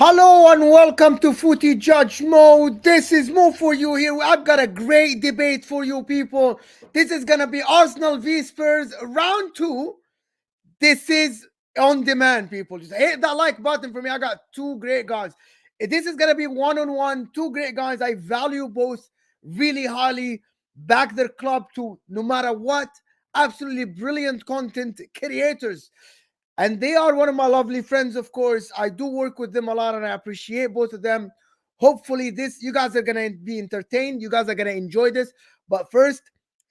Hello and welcome to Footy Judge Mode. This is Mo for you here. I've got a great debate for you people. This is gonna be Arsenal v Spurs round two. This is on demand, people. Just hit that like button for me. I got two great guys. This is gonna be one-on-one. Two great guys. I value both really highly. Back their club to no matter what. Absolutely brilliant content creators. And they are one of my lovely friends, of course. I do work with them a lot and I appreciate both of them. Hopefully, you guys are gonna be entertained. You guys are gonna enjoy this. But first,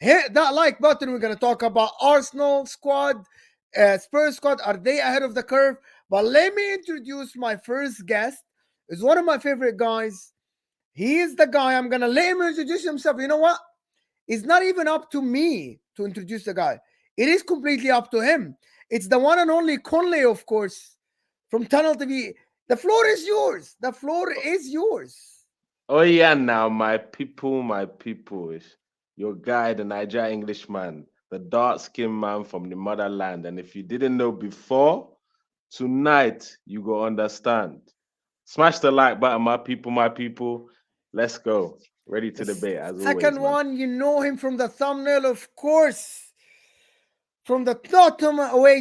hit that like button. We're gonna talk about Arsenal squad, Spurs squad. Are they ahead of the curve? But let me introduce my first guest. Is one of my favorite guys. He is the guy. I'm gonna let him introduce himself. You know what? It's not even up to me to introduce the guy. It is completely up to him. It's the one and only Conley, of course, from Tunnel TV. The floor is yours. The floor is yours. Oh yeah, now my people, is your guy, the Niger Englishman, the dark-skinned man from the motherland. And if you didn't know before, tonight you go understand. Smash the like button, my people, my people. Let's go. Ready to The debate as always, second man. one, you know him from the thumbnail, of course. From the Tottenham away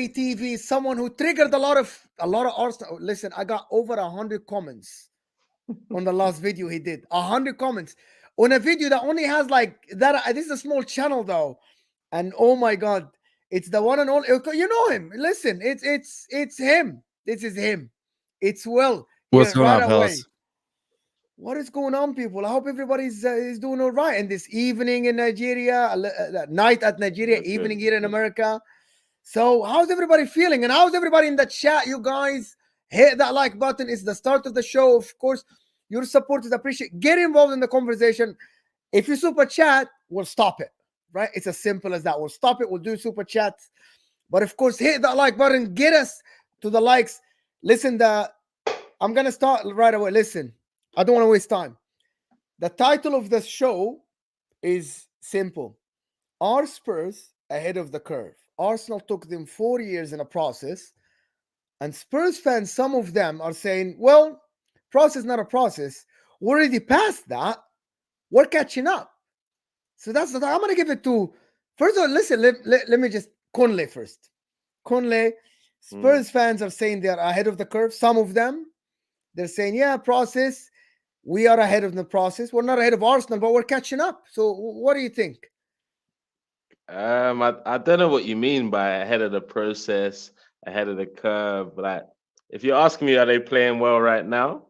TV, someone who triggered a lot of Arsenal. Listen, I got over 100 comments on the last video he did. 100 comments on a video that only has like that. This is a small channel though, and oh my god, it's the one and only. You know him. Listen, it's him. This is him. It's Will What's here going right on, away. fellas? What is going on, people? I hope everybody's is doing all right. And this evening in Nigeria, night at Nigeria, Good, evening good, here in good. America. So, how's everybody feeling? And how's everybody in the chat? You guys hit that like button. It's the start of the show. Of course, your support is appreciated. Get involved in the conversation. If you super chat, we'll stop it. Right? It's as simple as that. We'll stop it. We'll do super chats. But of course, hit that like button. Get us to the likes. Listen, I'm gonna start right away. Listen. I don't want to waste time. The title of the show is simple. Are Spurs ahead of the curve? Arsenal took them 4 years in a process. And Spurs fans, some of them are saying, well, process not a process. We're already past that. We're catching up. So that's the I'm going to give it to, first of all, listen, let me just, Conley first. Conley, Spurs fans are saying they are ahead of the curve. Some of them, they're saying, yeah, process. We are ahead of the process. We're not ahead of Arsenal, but we're catching up. So what do you think? I don't know what you mean by ahead of the process, ahead of the curve. Like, if you're asking me, are they playing well right now?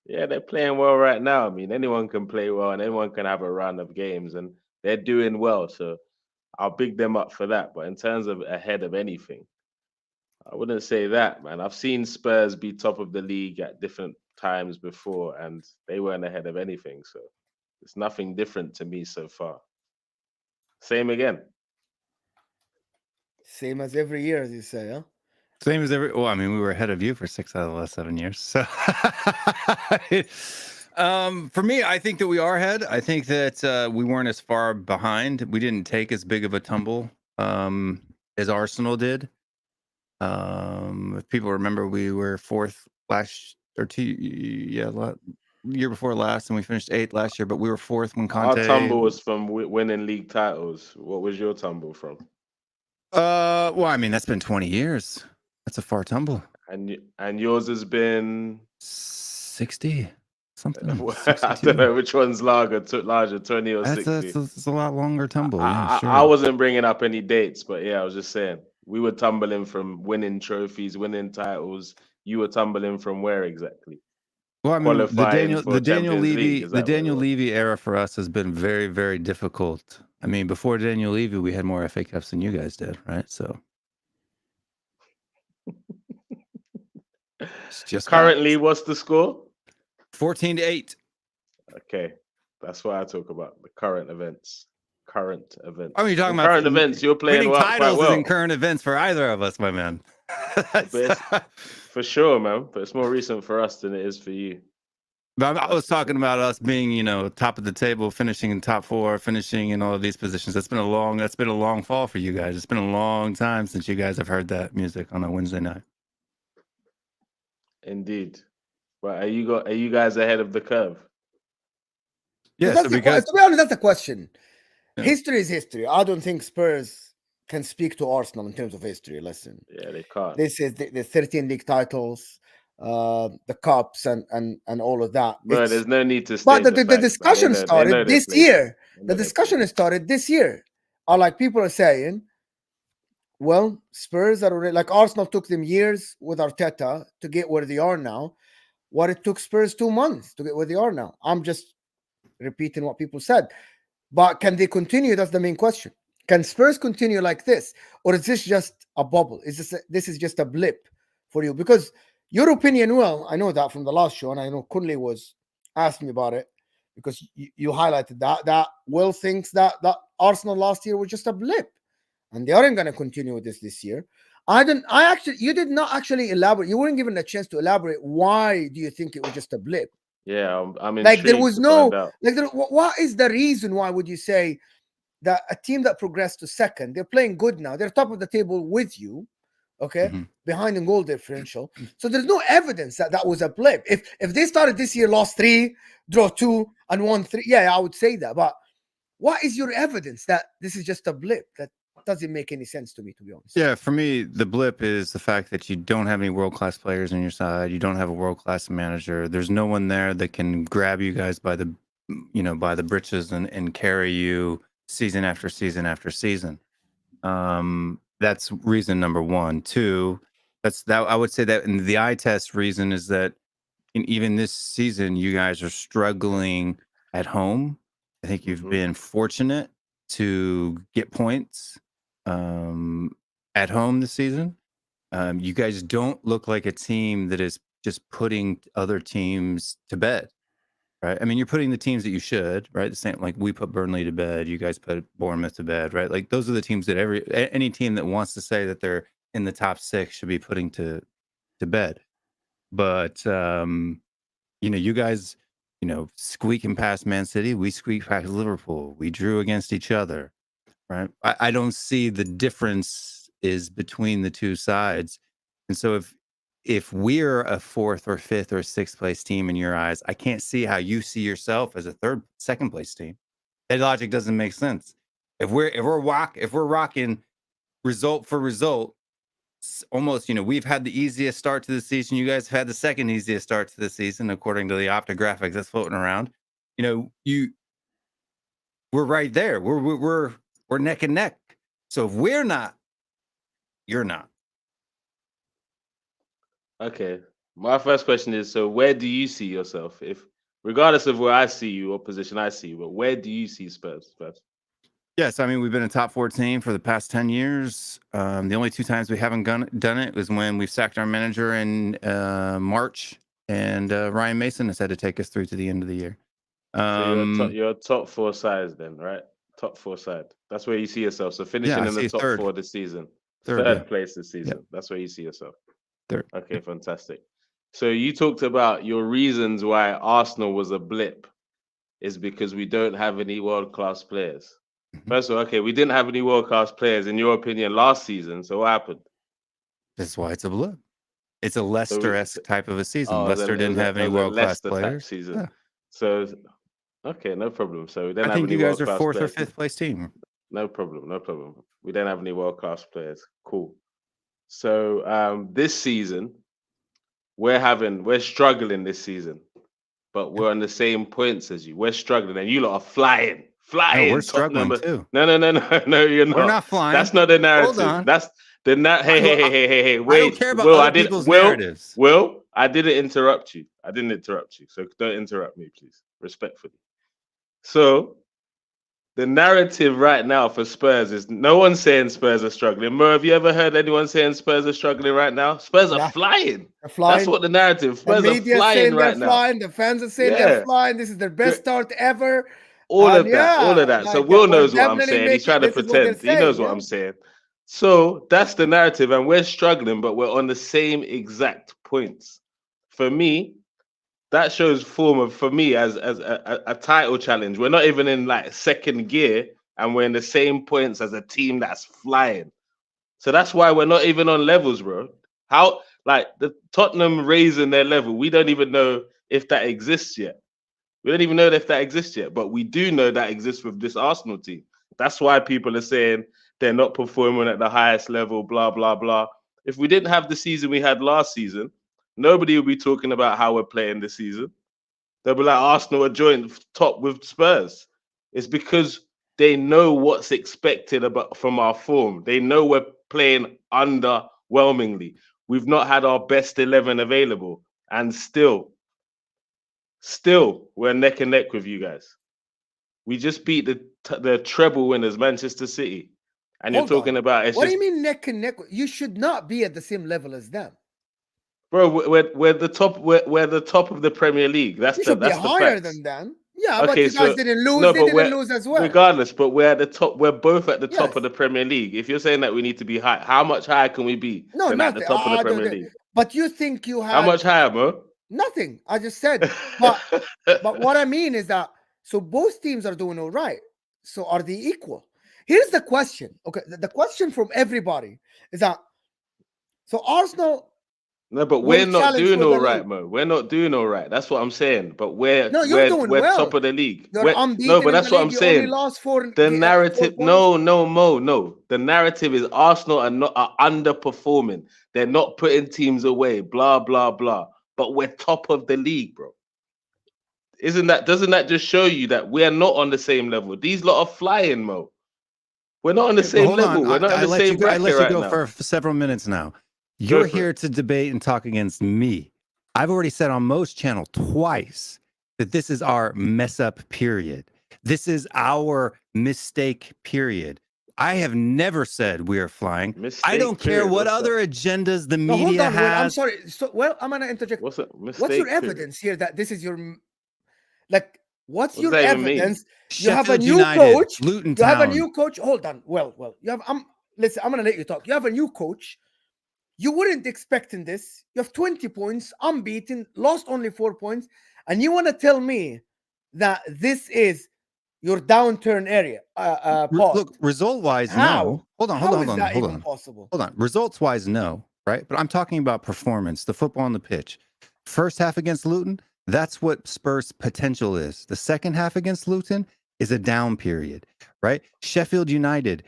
Yeah, they're playing well right now. I mean, anyone can play well and anyone can have a run of games, and they're doing well. So I'll big them up for that. But in terms of ahead of anything, I wouldn't say that, man. I've seen Spurs be top of the league at different times before, and they weren't ahead of anything. So it's nothing different to me so far. Same again. Same as every year, as you say, huh? Same as every. Well, I mean, we were ahead of you for 6 out of the last 7 years. So, for me, I think that we are ahead. I think that we weren't as far behind. We didn't take as big of a tumble as Arsenal did. If people remember, we were fourth year before last, and we finished 8th last year. But we were fourth when Our Conte. tumble was from winning league titles. What was your tumble from? Well, I mean, that's been 20 years. That's a far tumble. And yours has been 60 something. I don't know which one's larger, 20 or 60. It's a lot longer tumble. Yeah, sure. I wasn't bringing up any dates, but yeah, I was just saying we were tumbling from winning trophies, winning titles. You were tumbling from where exactly? Well, I mean, the Daniel League. Levy era for us has been very, very difficult. I mean, before Daniel Levy, we had more FA Cups than you guys did, right? So it's just currently, what's the score? 14-8. Okay, that's what I talk about. The current events. I mean, you're talking about current events. You're playing well, titles quite well. in current events for either of us, my man. For sure, man. But it's more recent for us than it is for you. But I was talking about us being, top of the table, finishing in top 4, finishing in all of these positions. That's been a long fall for you guys. It's been a long time since you guys have heard that music on a Wednesday night. Indeed. But are you guys ahead of the curve? Yeah, That's so the because to be honest, that's the question. Yeah. History is history. I don't think Spurs can speak to Arsenal in terms of history. Listen, Yeah, they can't. this is the 13 league titles, the cups, and all of that. Bro, It's there's no need to but state the the facts, man. discussion They started know their this place. year. They The know their place. discussion has started this year. Are like people are saying, well, Spurs are already like Arsenal took them years with Arteta to get where they are now. What it took Spurs 2 months to get where they are now. I'm just repeating what people said. But can they continue? That's the main question. Can Spurs continue like this, or is this just a bubble? This is just a blip for you? Because your opinion, well, I know that from the last show, and I know Kunle was asking me about it because you highlighted that Will thinks that Arsenal last year was just a blip, and they aren't going to continue with this year. You did not actually elaborate. You weren't given a chance to elaborate. Why do you think it was just a blip? Yeah, I'm Like there intrigued was to find no out. what is the reason why would you say that a team that progressed to second, they're playing good now, they're top of the table with you, okay, Mhm. behind in goal differential. So there's no evidence that was a blip. If they started this year, lost 3, draw 2, and won 3, yeah, I would say that. But what is your evidence that this is just a blip? That doesn't make any sense to me, to be honest. Yeah, for me, the blip is the fact that you don't have any world-class players on your side. You don't have a world-class manager. There's no one there that can grab you guys by the, by the britches and carry you season after season after season. That's reason number one. Two, I would say that in the eye test reason is that even this season, you guys are struggling at home. I think you've been fortunate to get points at home this season. You guys don't look like a team that is just putting other teams to bed, right? I mean, you're putting the teams that you should, right? The same, like we put Burnley to bed, you guys put Bournemouth to bed, right? Like those are the teams that any team that wants to say that they're in the top 6 should be putting to bed. But you guys, squeaking past Man City, we squeaked past Liverpool, we drew against each other. Right. I don't see the difference is between the two sides. And so if we're a 4th or 5th or 6th place team in your eyes, I can't see how you see yourself as a 2nd place team. That logic doesn't make sense. If we're rocking result for result, almost, we've had the easiest start to the season. You guys have had the second easiest start to the season, according to the optographics that's floating around. We're right there. We're neck and neck. So if we're not, you're not. Okay. My first question is, so where do you see yourself? If regardless of where I see you or position I see you, but where do you see Spurs first? Yes, I mean, we've been a top 4 team for the past 10 years. The only 2 times we haven't done it was when we've sacked our manager in March, and Ryan Mason has had to take us through to the end of the year. So you're a top 4 size then, right? Top 4 side. That's where you see yourself. So finishing in the top 4 this season. Third place this season. That's where you see yourself. Third. Okay, fantastic. So you talked about your reasons why Arsenal was a blip is because we don't have any world-class players. First of all, okay, we didn't have any world-class players, in your opinion, last season. So what happened? That's why it's a blip. It's a Leicester-esque type of a season. Leicester didn't have any world-class players. Season. Yeah. So, okay, no problem. So we don't I have think any you guys are world-class 4th players. or 5th place team. No problem. We don't have any world-class players. Cool. So this season, we're struggling this season, but we're on the same points as you. We're struggling, and you lot are flying. No, we're struggling too. No, you're not. We're not flying. That's not the narrative. Hold on. That's the hey. Wait. I don't care about other people's narratives. Will, I didn't interrupt you. So don't interrupt me, please, respectfully. So the narrative right now for Spurs is no one's saying Spurs are struggling. Mo, have you ever heard anyone saying Spurs are struggling right now? Spurs are flying. They're flying. That's what the narrative. Spurs the are media flying saying right they're now. flying. The fans are saying they're flying. This is their best start ever. All of that. So Will knows what I'm saying. He's trying to pretend. He knows what I'm saying. So that's the narrative, and we're struggling, but we're on the same exact points. For me, that shows for me as a title challenge. We're not even in like second gear, and we're in the same points as a team that's flying. So that's why we're not even on levels, bro. How Like the Tottenham raising their level, we don't even know if that exists yet. We don't even know if that exists yet, but we do know that exists with this Arsenal team. That's why people are saying they're not performing at the highest level, blah, blah, blah. If we didn't have the season we had last season, nobody would be talking about how we're playing this season. They'll be like Arsenal are joint top with Spurs. It's because they know what's expected about from our form. They know we're playing underwhelmingly. We've not had our best 11 available, and still we're neck and neck with you guys. We just beat the treble winners, Manchester City, and you're Hold on. talking about it's What do just, you mean neck and neck? You should not be at the same level as them. bro. We're the top. We're the top of the Premier League. That's You the should be that's the higher facts. than them. Yeah, but Okay, you guys so didn't lose. no, They but didn't lose as well. regardless, but we're at the top. We're both at the top Yes. of the Premier League. If you're saying that we need to be high, how much higher can we be No, than at the nothing. top of the Premier League? But you think you How had much higher, bro? nothing. I just said. But what I mean is that so both teams are doing all right. So are they equal? Here's the question. Okay, the question from everybody is that so Arsenal No, but will we're not challenge doing for all the right, league. Mo. We're not doing all right. That's what I'm saying. But we're No, you're we're doing we're well. top of the league. You're No, unbeaten but in that's the what I'm league. You only saying. lost four The 4 narrative, points. no. The narrative is Arsenal are underperforming. They're not putting teams away. Blah blah blah. But we're top of the league, bro. Doesn't that just show you that we're not on the same level? These lot are flying, Mo. We're not on the Well, same hold on. level. We're not in I the let you same go. I bracket let you right go now. for several minutes now. Go You're for here it. to debate and talk against me. I've already said on Mo's channel twice that this is our mess up period. This is our mistake period. I have never said we are flying. I Mistake don't care period. what What's other that? agendas the No, hold media on. Well, I'm has. sorry. So, I'm gonna interject. What's a What's mistake your period? evidence here that this is your like? What's What does your that even mean? evidence? You have a Sheffield new United, coach. Luton You have a Town. new coach. Hold on. Well. You have. Listen. I'm gonna let you talk. You have a new coach. You weren't expecting this. You have 20 points, unbeaten, lost only 4 points, and you want to tell me that this is your downturn area? Pod. Look, result wise, How? no. Hold on. How is that even possible? Hold on. Results wise, no. Right. But I'm talking about performance, the football on the pitch. First half against Luton, that's what Spurs' potential is. The second half against Luton is a down period. Right. Sheffield United,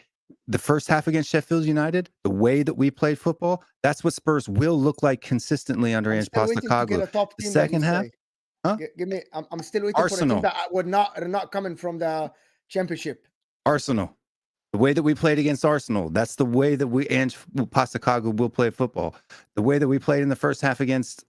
the first half against Sheffield United, the way that we played football, that's what Spurs will look like consistently under I'm Ange still waiting to get Postecoglou. a top The team that you second half, say. huh? Give me. I'm still waiting for a team Arsenal. that would not are not coming from the championship. Arsenal. The way that we played against Arsenal, that's the way that we and Postecoglou will play football. The way that we played in the first half against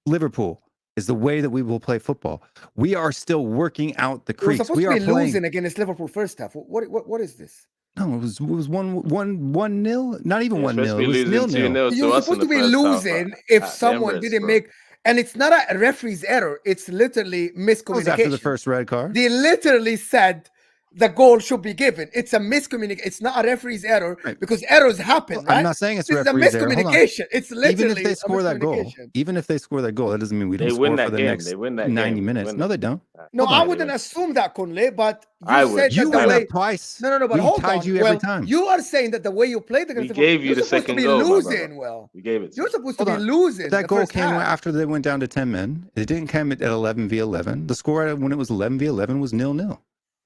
Liverpool is the way that we will play football. We are still working out the You were creeks. supposed We to are be playing. losing against Liverpool first half. What is this? No, it was one nil. Not even You're one supposed to nil. be It was losing 2-0 nil. to You're us in supposed the to be first half losing if at the someone Emirates, didn't bro. make, and it's not a referee's error. It's literally That was after the miscommunication. first red card. They literally said the goal should be given. It's a miscommunication. It's not a referee's error Right. because errors happen, Well, right? I'm not saying it's This is a referee's error. Hold on. miscommunication. It's Even if literally they a score that goal, miscommunication. that doesn't mean we don't They win score for that the game. next They win that 90 game. minutes. No, they don't. No, Hold I on. wouldn't assume that, Kunle, but you I would. said that You the went way. up twice. No, but We hold tied on. you every time. You are saying that the way you played against We Liverpool, gave you you're the supposed to second be goal, my brother. losing. Well, We gave it to you're you. supposed to Hold be on. losing. But that the goal first came half. after they went down to 10 men. It didn't come at 11v11. The score when it was 11v11 was 0-0.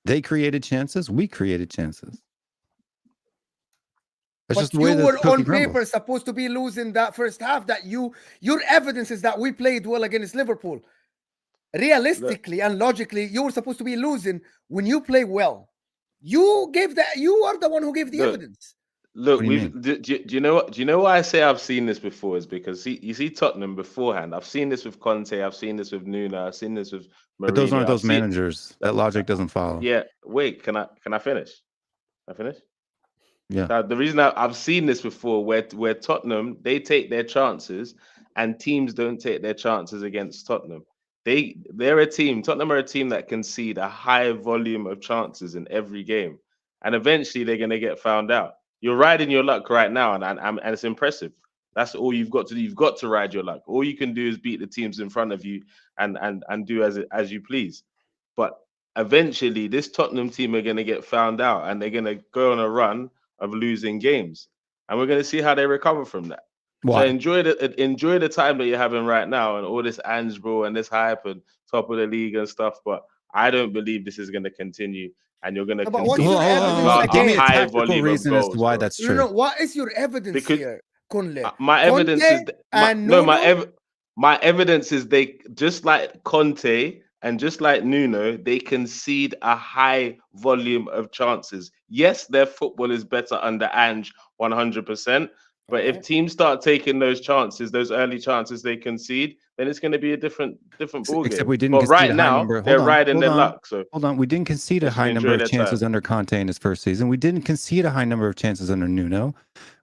They created chances. We created chances. That's just But the way you the were cookie on crumbles. paper supposed to be losing that first half. That your evidence is that we played well against Liverpool. Realistically and logically, you were supposed to be losing when you play well. You gave that. You are the one who gave the Look, evidence. What do you we've mean? do you know what? Do you know why I say I've seen this before? Is because you see Tottenham beforehand. I've seen this with Conte. I've seen this with Nuno. I've seen this with But those Mourinho. aren't those managers. That logic doesn't follow. Yeah. Wait. Can I finish? Can I finish? Yeah. Now, the reason I've seen this before, where Tottenham they take their chances, and teams don't take their chances against Tottenham. They're a team. Tottenham are a team that concede a high volume of chances in every game, and eventually they're going to get found out. You're riding your luck right now, and it's impressive. That's all you've got to do. You've got to ride your luck. All you can do is beat the teams in front of you, and do as you please. But eventually, this Tottenham team are going to get found out, and they're going to go on a run of losing games, and we're going to see how they recover from that. So Why? enjoy the time that you're having right now and all this Ange bro and this hype and top of the league and stuff. But I don't believe this is going to continue, and you're going to No, but what is concede your evidence a Give me a again? high tactical volume of reason as to goals, why bro. that's No, true. no. What is your evidence Because here, Kunle? my evidence is Conte and my Nuno. my evidence is they just like Conte and just like Nuno, they concede a high volume of chances. Yes, their football is better under Ange 100%. But if Alright. teams start taking those chances, those early chances they concede, then it's going to be a different ball Except game. we didn't But concede right a high now, number. they're Hold on, riding hold their on, luck. So hold on. We didn't concede a they should high number enjoy of their chances time. under Conte in his first season. We didn't concede a high number of chances under Nuno,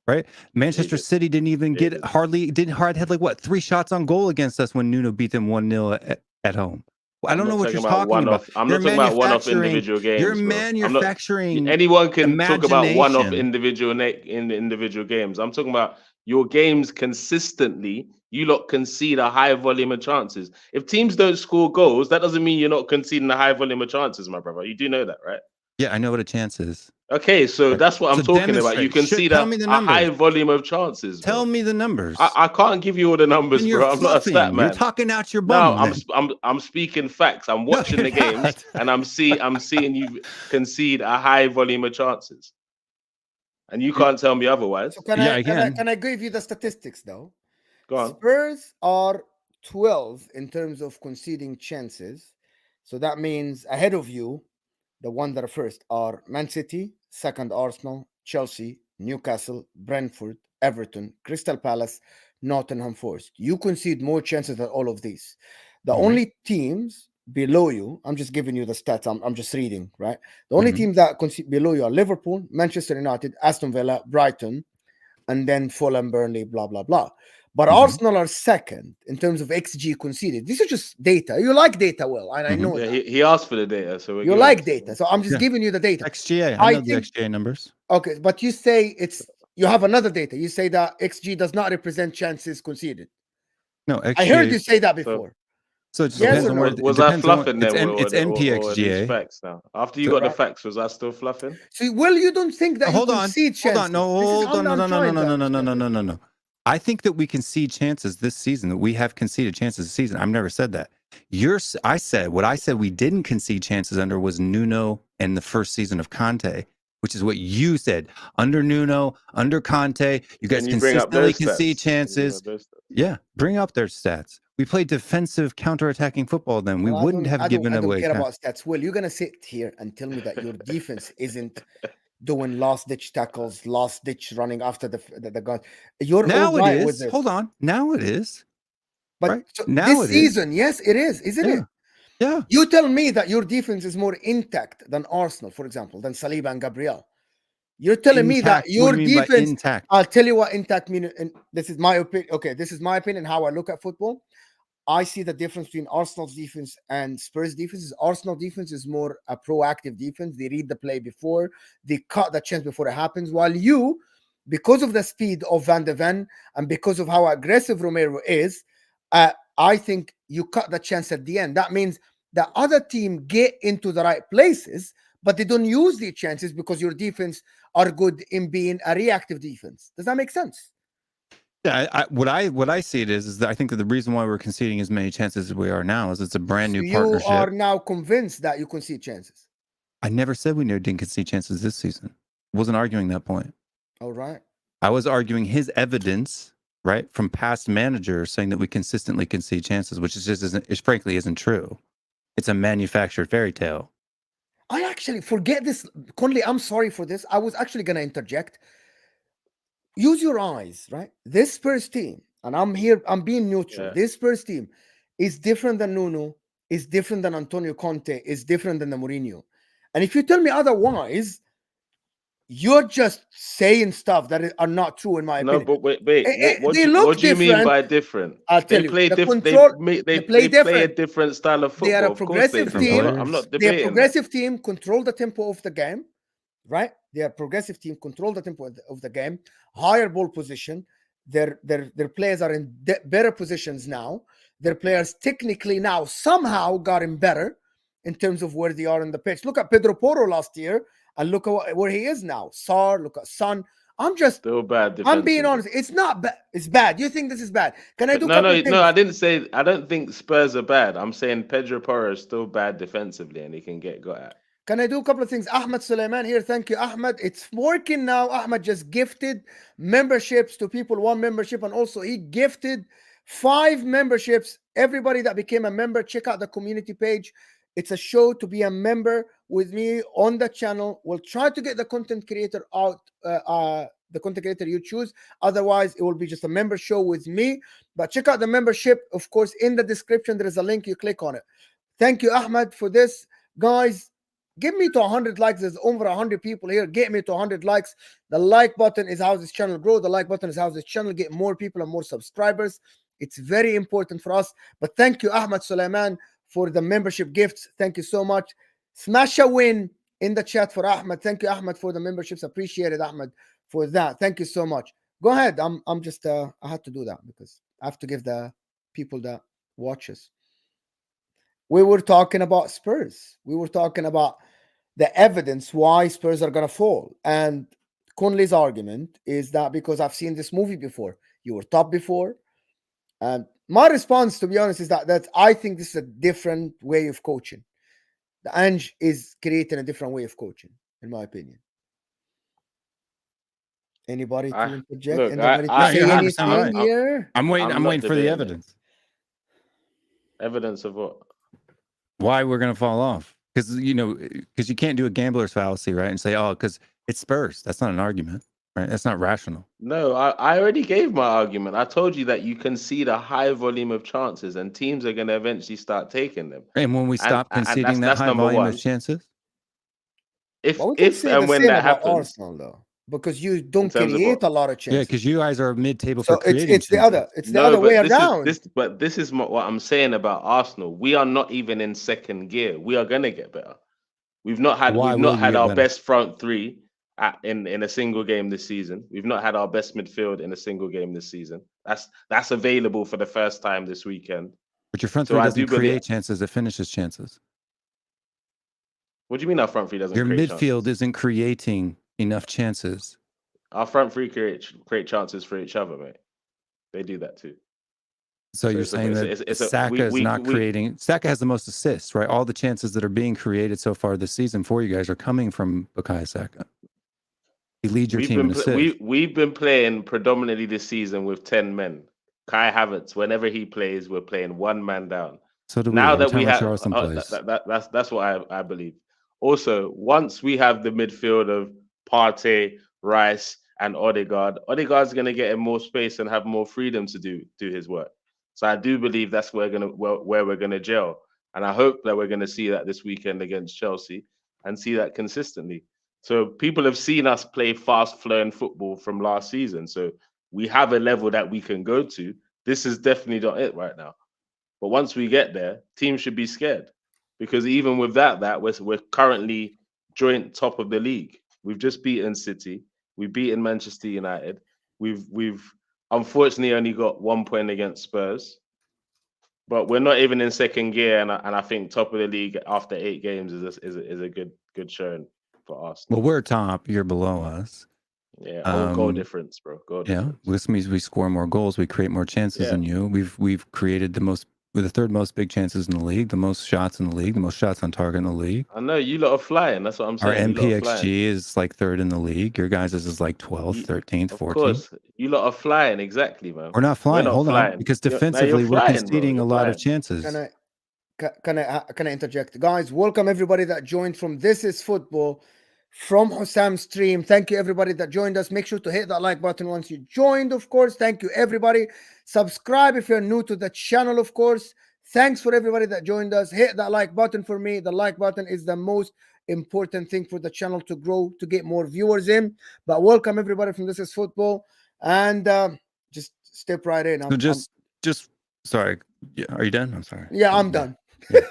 right? Manchester did. City didn't even They get did. had like what 3 shots on goal against us when Nuno beat them 1-0 at home. I I'm don't know not what talking you're about talking about. one-off. I'm You're not talking about one-off manufacturing. individual You're games, bro. I'm not. manufacturing Anyone can talk about one-off imagination. in the individual games. I'm talking about your games consistently. You lot concede a high volume of chances. If teams don't score goals, that doesn't mean you're not conceding a high volume of chances, my brother. You do know that, right? Yeah, I know what a chance is. Okay, so Right. that's what I'm So talking about. You demonstrate. concede Tell me the a high numbers. volume of chances, bro. Tell me the numbers. I can't give you all the numbers, Then you're bro. I'm not a stat fluffing. You're man. talking out your No, bum. I'm speaking facts. I'm No, watching you're the games not. and I'm seeing you concede a high volume of chances. And you can't tell me otherwise. So can Yeah, I I can I can. can I give you the statistics though? Go on. Spurs are 12 in terms of conceding chances. So that means ahead of you, the one that are first are Man City, second Arsenal, Chelsea, Newcastle, Brentford, Everton, Crystal Palace, Nottingham Forest. You concede more chances than all of these. The Mhm. only teams below you, I'm just giving you the stats, I'm just reading, right? The only Mhm. teams that concede below you are Liverpool, Manchester United, Aston Villa, Brighton, and then Fulham, Burnley, blah, blah, blah. But Mhm. Arsenal are second in terms of XG conceded. This is just data. You like data, well, and I Mhm. know Yeah, that. he asked for the data, so we're You giving like it to him. data. So I'm just Yeah. giving you the data. XGA. I I know the think- XGA numbers. Okay, but you say you have another data. You say that XG does not represent chances conceded. No, XGA. I heard you say that before. So it just Yes depends or on no? where. Was It I depends on what. fluffing then, Will, It's or are these MPXGA. facts now? After you So- got the facts, was I still fluffing? See, well, you don't think that you Hold on. concede Hold chances. on. No, This is hold on. all No, I'm no, no, no, trying no, to no, no, no, understand. no, no, no. I think that we concede chances this season. That we have conceded chances this season. I've never said that. I said we didn't concede chances under was Nuno and the first season of Conte, which is what you said. Under Nuno, under Conte, you guys Can you bring up consistently those concede stats? Can you bring chances. up those stats? Yeah, bring up their stats. We played defensive, counter-attacking football. Then we Well, wouldn't have given I don't away. care about stats. Well, you're gonna sit here and tell me that your defense isn't doing last ditch tackles, last ditch running after the gun. You're Now all it right with is. this. Hold on. Now it is. But right. so Now this it is. season, yes, it is, isn't Yeah. it? Yeah. You tell me that your defense is more intact than Arsenal, for example, than Saliba and Gabriel. You're telling me that Intact. What do your you mean by defense. intact? I'll tell you what intact means, and this is my opinion. Okay, this is my opinion. How I look at football. I see the difference between Arsenal's defense and Spurs' defense. Arsenal defense is more a proactive defense. They read the play before, they cut the chance before it happens. While you, because of the speed of Van de Ven and because of how aggressive Romero is, I think you cut the chance at the end. That means the other team get into the right places, but they don't use the chances because your defense are good in being a reactive defense. Does that make sense? Yeah, what I see it is that I think that the reason why we're conceding as many chances as we are now is it's a brand new partnership. You are now convinced that you concede chances. I never said we didn't concede chances this season. I wasn't arguing that point. All right. I was arguing his evidence, right, from past managers saying that we consistently concede chances, which is just frankly isn't true. It's a manufactured fairy tale. I actually forget this, Conley. I'm sorry for this. I was actually going to interject. Use your eyes, right? This Spurs team, and I'm being neutral. Yeah. This Spurs team is different than Nuno, is different than Antonio Conte, is different than the Mourinho. And if you tell me otherwise, you're just saying stuff that are not true in my opinion. No, but wait. What do you mean different. by different? I'll tell They you. play The different. control- They play play a different style of football. They are a Of course they progressive do. team. I'm not They're a debating that. progressive team, control the tempo of the game, right? They are progressive team, control the tempo of the game, higher ball position. Their players are in better positions now. Their players technically now somehow gotten better in terms of where they are in the pitch. Look at Pedro Porro last year and look at where he is now. Sarr, look at Son. I'm just, Still bad I'm being defensively. honest. It's not bad. It's bad. You think this is bad? Can I do a No, couple no, of no. I things? didn't say. I don't think Spurs are bad. I'm saying Pedro Porro is still bad defensively, and he can get got at. Can I do a couple of things? Ahmed Suleiman here. Thank you, Ahmed. It's working now. Ahmed just gifted memberships to people, 1 membership, and also he gifted 5 memberships. Everybody that became a member, check out the community page. It's a show to be a member with me on the channel. We'll try to get the content creator out, the content creator you choose. Otherwise, it will be just a member show with me. But check out the membership. Of course, in the description, there is a link. You click on it. Thank you, Ahmed, for this. Guys, give me to 100 likes. There's over 100 people here. Get me to 100 likes. The like button is how this channel grow. The like button is how this channel get more people and more subscribers. It's very important for us. But thank you, Ahmed Suleiman, for the membership gifts. Thank you so much. Smash a win in the chat for Ahmed. Thank you, Ahmed, for the memberships. Appreciate it, Ahmed, for that. Thank you so much. Go ahead. I'm just I had to do that because I have to give the people that watches. We were talking about Spurs. We were talking about the evidence why Spurs are going to fall. And Conley's argument is that because I've seen this movie before, you were top before. And my response, to be honest, is that I think this is a different way of coaching. The Ange is creating a different way of coaching, in my opinion. Anybody to interject? Look, Anybody to No, say you're 100% anything right. here? I'm waiting. I'm I'm not waiting for the debating it. evidence. Evidence of what? Why we're going to fall off? Because you can't do a gambler's fallacy, right? And say, oh, because it's Spurs. That's not an argument, right? That's not rational. No, I already gave my argument. I told you that you concede a high volume of chances, and teams are going to eventually start taking them. And when we stop And conceding that that's high number volume one. of chances, If But we can if say the and when same that about happens, Arsenal, though, because you in don't terms of create what? a lot of yeah, chances. because you guys are mid-table So for creating it's the chances. other, it's the No, other way but around. this is what I'm saying about Arsenal. We are not even in second gear. We are going to get better. We've not had our best front three in a single game this season. We've not had our best midfield in a single game this season. That's available for the first time this weekend. But your front So three I doesn't do believe. create chances; it finishes chances. What do you mean our front three doesn't Your create midfield chances? isn't creating enough chances. Our front three create chances for each other, mate. They do that too. So you're saying that Saka is not creating. Saka has the most assists, right? All the chances that are being created so far this season for you guys are coming from Bukayo Saka. He leads your team in assists. We've been playing predominantly this season with 10 men. Kai Havertz, whenever he plays, we're playing one man down. So do we. Now Every that we time have Arsenal plays. that's what I believe. Also, once we have the midfield of Partey, Rice, and Odegaard's going to get him more space and have more freedom to do his work. So I do believe that's where we're going to gel, and I hope that we're going to see that this weekend against Chelsea and see that consistently. So people have seen us play fast-flowing football from last season. So we have a level that we can go to. This is definitely not it right now. But once we get there, teams should be scared, because even with that we're currently joint top of the league. We've just beaten City, we've beaten Manchester United, we've unfortunately only got 1 point against Spurs, but we're not even in second gear. And I think top of the league after 8 games is a good showing for us. Well, we're top. You're below us. Yeah, goal difference, bro. Goal difference. This means we score more goals, we create more chances than you. We've created the third most big chances in the league, the most shots in the league, the most shots on target in the league. I know you lot are flying. That's what I'm saying. Our MPXG is like third in the league. Your guys' is like 12th, 13th, 14th. Of course, you lot are flying. Exactly, man. We're not flying. Hold on, because defensively we're conceding a lot of chances. Can I interject, guys? Welcome everybody that joined from This Is Football from Hossam's stream. Thank you everybody that joined us. Make sure to hit that like button once you joined, of course. Thank you everybody. Subscribe if you're new to the channel, of course. Thanks for everybody that joined us. Hit that like button for me. The like button is the most important thing for the channel to grow, to get more viewers in. But welcome everybody from This Is Football, and just step right in. Sorry, are you done? I'm sorry. Yeah, I'm done. Yeah.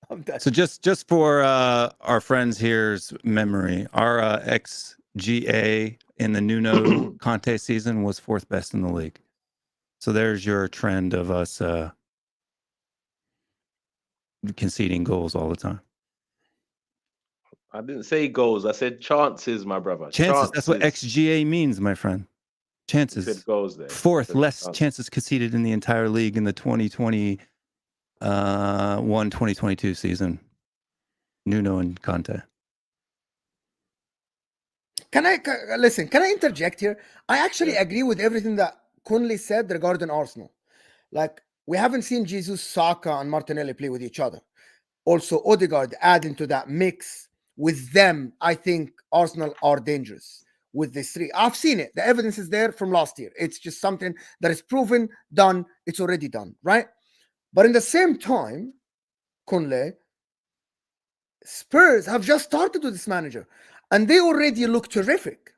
I'm done. So just for our friends here's memory, our XGA in the Nuno Conte season was 4th best in the league. So there's your trend of us conceding goals all the time. I didn't say goals. I said chances, my brother. Chances. That's what XGA means, my friend. You Chances. said goals there. Fourth Said less chances. chances conceded in the entire league in the 2022 season. Nuno and Conte. Listen? Can I interject here? I actually Yeah. agree with everything that Kunle said regarding Arsenal. Like, we haven't seen Jesus, Saka, and Martinelli play with each other. Also, Odegaard adding to that mix with them. I think Arsenal are dangerous with these three. I've seen it. The evidence is there from last year. It's just something that is proven, done. It's already done, right? But in the same time, Kunle, Spurs have just started with this manager, and they already look terrific.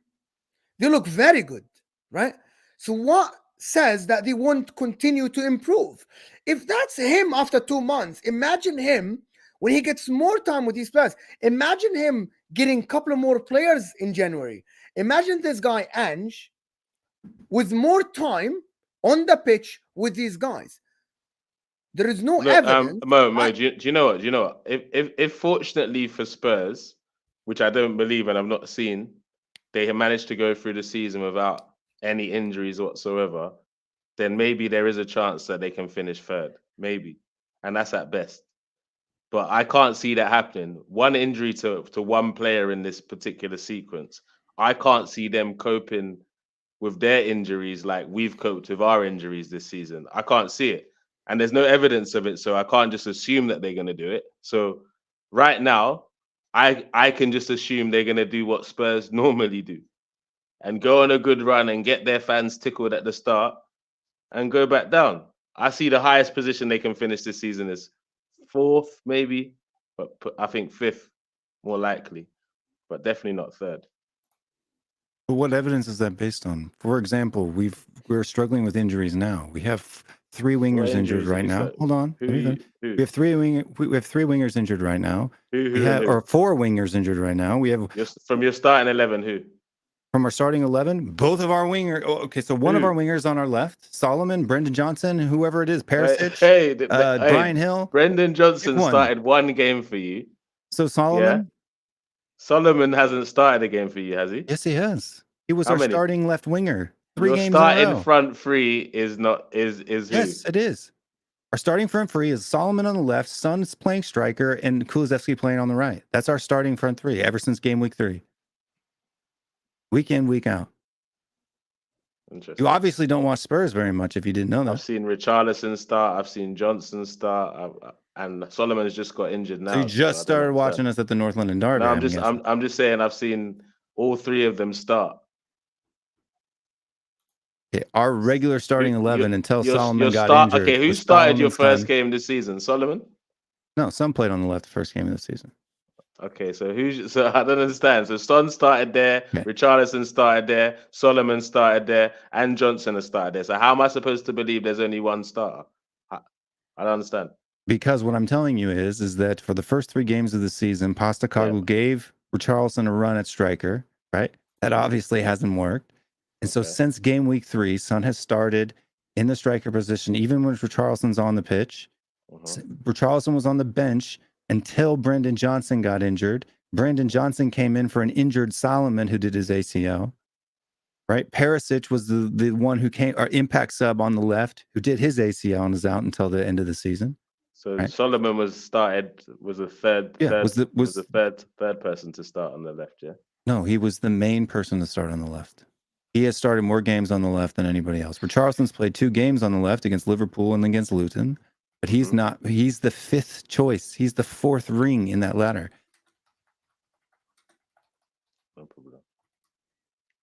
They look very good, right? So what says that they won't continue to improve? If that's him after 2 months, imagine him when he gets more time with these players. Imagine him getting a couple of more players in January. Imagine this guy, Ange, with more time on the pitch with these guys. There is no Look, evidence. Mo, do you know what? Do you know what? If fortunately for Spurs, which I don't believe and I've not seen, they have managed to go through the season without any injuries whatsoever, then maybe there is a chance that they can finish third. Maybe. And that's at best. But I can't see that happening. One injury to one player in this particular sequence. I can't see them coping with their injuries like we've coped with our injuries this season. I can't see it. And there's no evidence of it, so I can't just assume that they're going to do it. So right now, I can just assume they're going to do what Spurs normally do and go on a good run and get their fans tickled at the start and go back down. I see the highest position they can finish this season is fourth, maybe, but I think fifth, more likely, but definitely not third. But what evidence is that based on? For example, we're struggling with injuries now. We have 3 wingers injured right now. Hold on. We have 3 wingers injured right now. Or 4 wingers injured right now. We have from your starting 11. Who? From our starting 11, both of our wingers. Oh, okay, so one of our wingers on our left, Solomon, Brendan Johnson, whoever it is, Perisic, Brian Hill. Brendan Johnson started 1 game for you. So Solomon. Yeah? Solomon hasn't started a game for you, has he? Yes, he has. He was our starting left winger. 3 games Your in a row. starting front 3 is who? Yes, it is. Our starting front 3 is Solomon on the left, Son's playing striker, and Kulusevski playing on the right. That's our starting front 3 ever since game week 3. Week in, week out. Interesting. You obviously don't watch Spurs very much if you didn't know that. I've seen Richarlison start. I've seen Johnson start. And Solomon's just got injured now. So you just started watching us at the North London Derby. No, I'm just saying I've seen all 3 of them start. Okay, our regular starting 11 until Solomon got injured. Okay, who started your first game this season? Solomon? No, Son played on the left the first game of the season. Okay, so I don't understand. So Son started there, Richarlison started there, Solomon started there, and Johnson has started there. So how am I supposed to believe there's only one starter? I don't understand. Because what I'm telling you is that for the first 3 games of the season, Postecoglou gave Richarlison a run at striker, right? That obviously hasn't worked. And so since game week 3, Son has started in the striker position, even when Richarlison's on the pitch. Richarlison was on the bench until Brendan Johnson got injured. Brendan Johnson came in for an injured Solomon who did his ACL. Right? Perisic was the one who came, or impact sub on the left, who did his ACL and is out until the end of the season. So Solomon was a third person to start on the left, yeah? No, he was the main person to start on the left. He has started more games on the left than anybody else. Richarlison's played 2 games on the left against Liverpool and against Luton, but he's not. He's the 5th choice. He's the 4th ring in that ladder. No problem.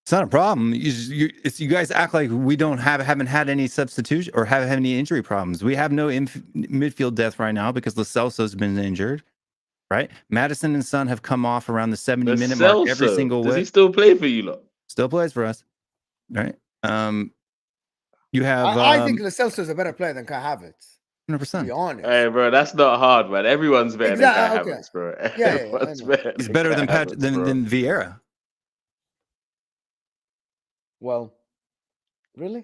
It's not a problem. You guys act like we haven't had any substitution or have any injury problems. We have no midfield depth right now because Lo Celso's been injured. Right? Maddison and Son have come off around the 70-minute mark every single week. Does he still play for you lot? Still plays for us. Right. You have. I think Lo Celso is a better player than Kai Havertz. 100%. To be honest. Hey, bro, that's not hard, man. Everyone's better than Kai Havertz, bro. He's better than Vieira. Well, really?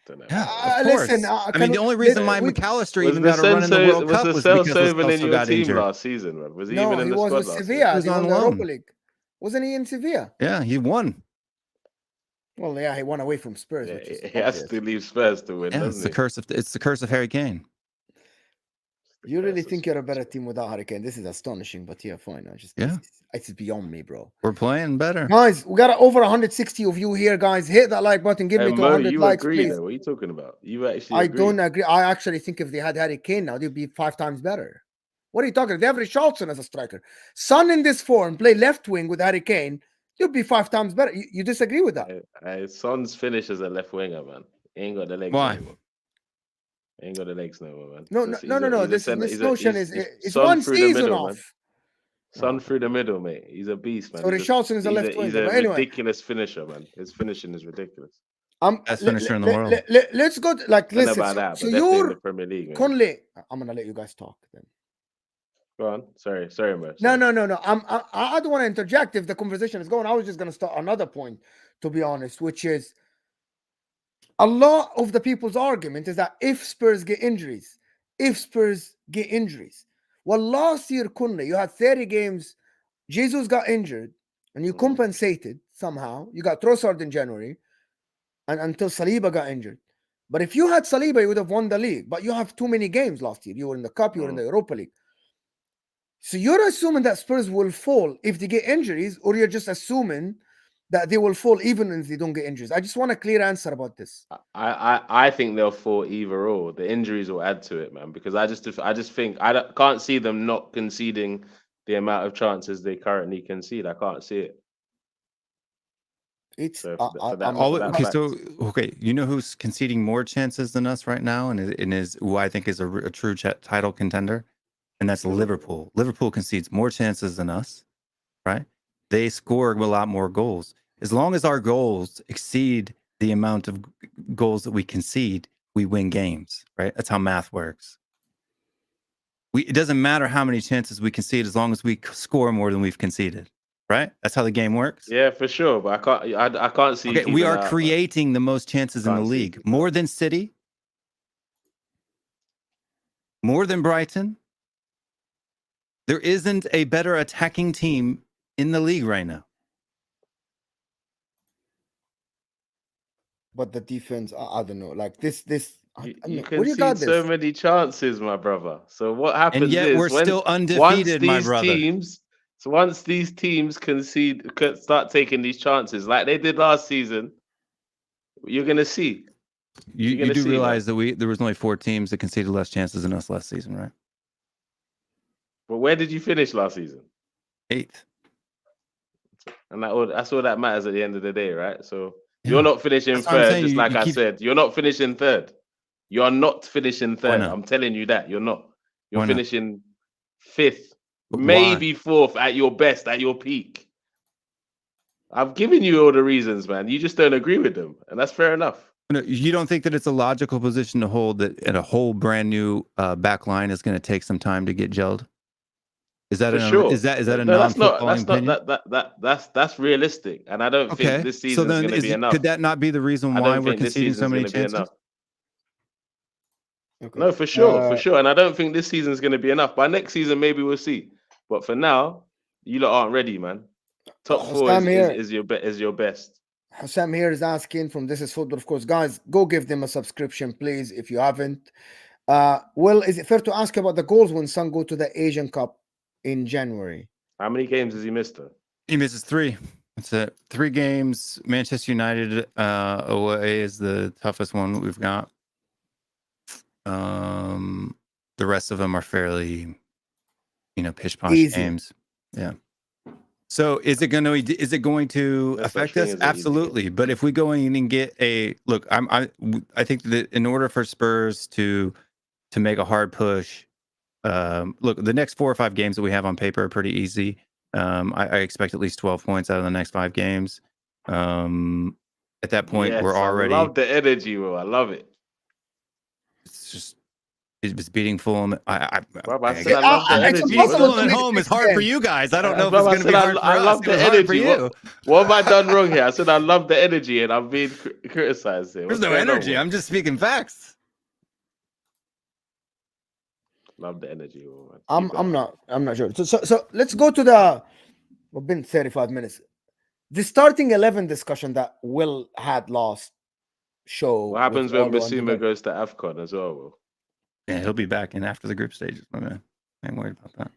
don't know. Yeah, of course. Listen, I mean, the only reason why McAllister even got a run in the World Cup was because Lo even in Celso your got team injured. last season, bro? Was he no, even in he the was squad with last season? Sevilla. He was He won on the Europa loan. League. Wasn't he in Sevilla? Yeah, he won. Well, yeah, he won away from Spurs, Yeah, which is he has obvious. to leave Spurs to win, Yeah, doesn't he? it's the curse of Harry Kane. You really think you're a better team without Hurricane? This is astonishing, but yeah, fine. It's beyond me, bro. We're playing better. Guys, we got over 160 of you here, guys. Hit that like button. Give me to Mo, 100 you likes, agree please. though? What are you talking about? You actually I agree? don't agree. I actually think if they had Harry Kane now, they'd be 5 times better. What are you talking? They have Richarlison as a striker. Son in this form, play left wing with Harry Kane. You'll be 5 times better. You disagree with that? Son's finish as a left winger, man. He ain't got the legs Why? anymore. He ain't got the legs no more, man. No. This notion is it's Son one through the season middle, off. man. Son through the middle, mate. He's a beast, man. So Richarlison is a left winger. He's a But anyway, ridiculous finisher, man. His finishing is ridiculous. Best finisher in the world. Let's go. Like, I don't know listen. about that, So but definitely in you're the Premier League, man. Conley. I'm gonna let you guys talk then. Go on. Sorry, Mo. No. I don't want to interject if the conversation is going. I was just gonna start another point, to be honest, which is a lot of the people's argument is that if Spurs get injuries, well, last year, Conley, you had 30 games. Jesus got injured, and you compensated somehow. You got Trossard in January, and until Saliba got injured. But if you had Saliba, you would have won the league. But you have too many games last year. You were in the Cup, you were in the Europa League. So you're assuming that Spurs will fall if they get injuries, or you're just assuming that they will fall even if they don't get injuries? I just want a clear answer about this. I think they'll fall either or. The injuries will add to it, man. Because I just think can't see them not conceding the amount of chances they currently concede. I can't see it. It's okay. You know who's conceding more chances than us right now, and is who I think is a true title contender, and that's Liverpool. Liverpool concedes more chances than us, right? They score a lot more goals. As long as our goals exceed the amount of goals that we concede, we win games, right? That's how math works. It doesn't matter how many chances we concede as long as we score more than we've conceded, right? That's how the game works. Yeah, for sure. But I can't see. Okay, we are creating the most chances in the league, more than City, more than Brighton. There isn't a better attacking team in the league right now. But the defense, I don't know. Like this. You concede so many chances, my brother. So what happens? And yet we're still undefeated, my brother. Once these teams start taking these chances, like they did last season, you're gonna see. You do realize that there was only 4 teams that conceded less chances than us last season, right? But where did you finish last season? 8th. And that's all that matters at the end of the day, right? So you're not finishing third, just like I said. You're not finishing third. You're not finishing third. I'm telling you that. You're not. You're finishing 5th, maybe 4th at your best, at your peak. I've given you all the reasons, man. You just don't agree with them. And that's fair enough. You don't think that it's a logical position to hold that in a whole brand new back line is going to take some time to get gelled? Is that a non-footballing opinion? That's realistic, and I don't think this season is going to be enough. Could that not be the reason why we're conceding so many chances? Okay. No, for sure, and I don't think this season is going to be enough. By next season, maybe we'll see. But for now, you lot aren't ready, man. Top 4 is your best. Sam here is asking from This Is Football, of course. Guys, go give them a subscription, please, if you haven't. Will, is it fair to ask about the goals when Son go to the Asian Cup in January? How many games has he missed? He misses 3. That's it. 3 games. Manchester United away is the toughest one we've got. The rest of them are fairly, pish posh games. Yeah. So is it going to affect us? Absolutely. But if we go in and get I think that in order for Spurs to make a hard push, look, the next 4 or 5 games that we have on paper are pretty easy. I expect at least 12 points out of the next 5 games. At that point, we're already. I love the energy, Will. I love it. It's just He's beating Fulham. Bro, I I said I love the it's energy. beating impossible Bro. Fulham to at make home is 6 hard for games. you guys. I don't know if Bro, it's I going to said be hard for I us. love It the was hard for energy. you. What have I done wrong here? I said I love the energy, and I'm being criticized here. There's What's no going on, energy. bro? I'm just speaking facts. Love the energy, bro, man. I'm not sure. So let's go to the. We've been 35 minutes. The starting 11 discussion that Will had last show. What happens with when Olo and Basuma Debate. goes to AFCON as well, bro? Yeah, he'll be back in after the group stages, my man. I ain't worried about that.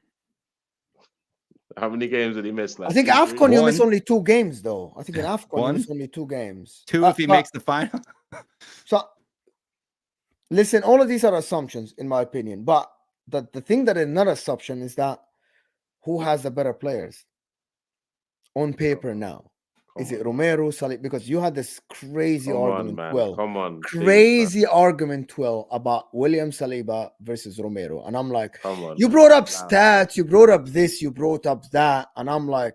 How many games did he miss? Like I think 2, 3? AFCON you One. miss only 2 games though. I think in Yeah. AFCON you One. miss only 2 games. 2 if he makes the final. So listen, all of these are assumptions in my opinion. But the thing that is not assumption is that who has the better players on paper now? Is it Romero, Saliba? Because you had this crazy argument, man. Will. Come on. Crazy argument, Will, about William Saliba versus Romero. And I'm like, Come on. you man. brought up Nah. stats, you brought up this, you brought up that. And I'm like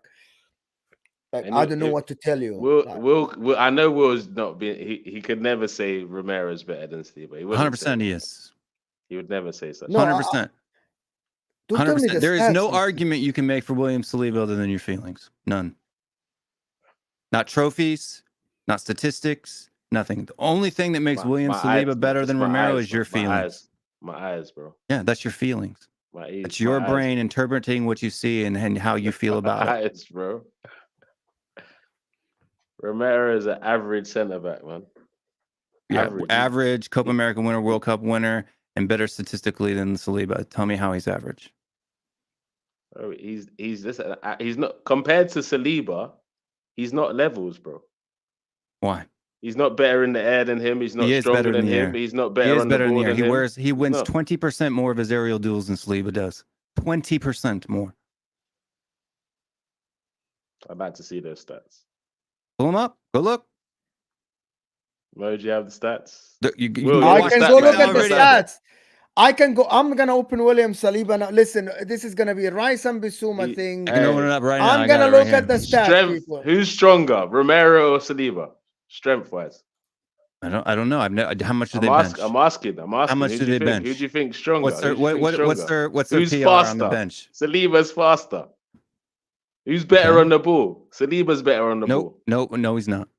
And I don't know what to tell you. Will, I know Will's not being. He could never say Romero's better than Steve. He wouldn't 100% he is. He would never say such. No, 100%. don't tell me 100%. the There is stats, no man. argument you can make for William Saliba other than your feelings. None. Not trophies, not statistics, nothing. The only thing that makes William Saliba better than Romero is your feelings. My eyes, bro. Yeah, that's your feelings. My ears. It's your brain interpreting what you see and how you feel about it. Eyes, bro. Romero is an average centre back, man. Yeah, average Copa America winner, World Cup winner, and better statistically than Saliba. Tell me how he's average. Oh, he's not compared to Saliba. He's not levels, bro. Why? He's not better in the air than him. He's not stronger than him. He's not better on the ball than him. He wins 20% more of his aerial duels than Saliba does. 20% more. I'd like to see those stats. Pull them up. Go look. Mo, do you have the stats? I can go look at the stats. I can go. I'm gonna open William Saliba now. Listen, this is gonna be Rice and Bissouma thing. You can open it up right now. I'm gonna look at the stats. Who's stronger, Romero or Saliba? Strength wise. I don't know. How much do they bench? I'm asking. How much do they bench? Who do you think stronger? What's their Who's PR faster? on the bench? Saliba's faster. Who's better on the ball? Saliba's better on the ball. No, he's not.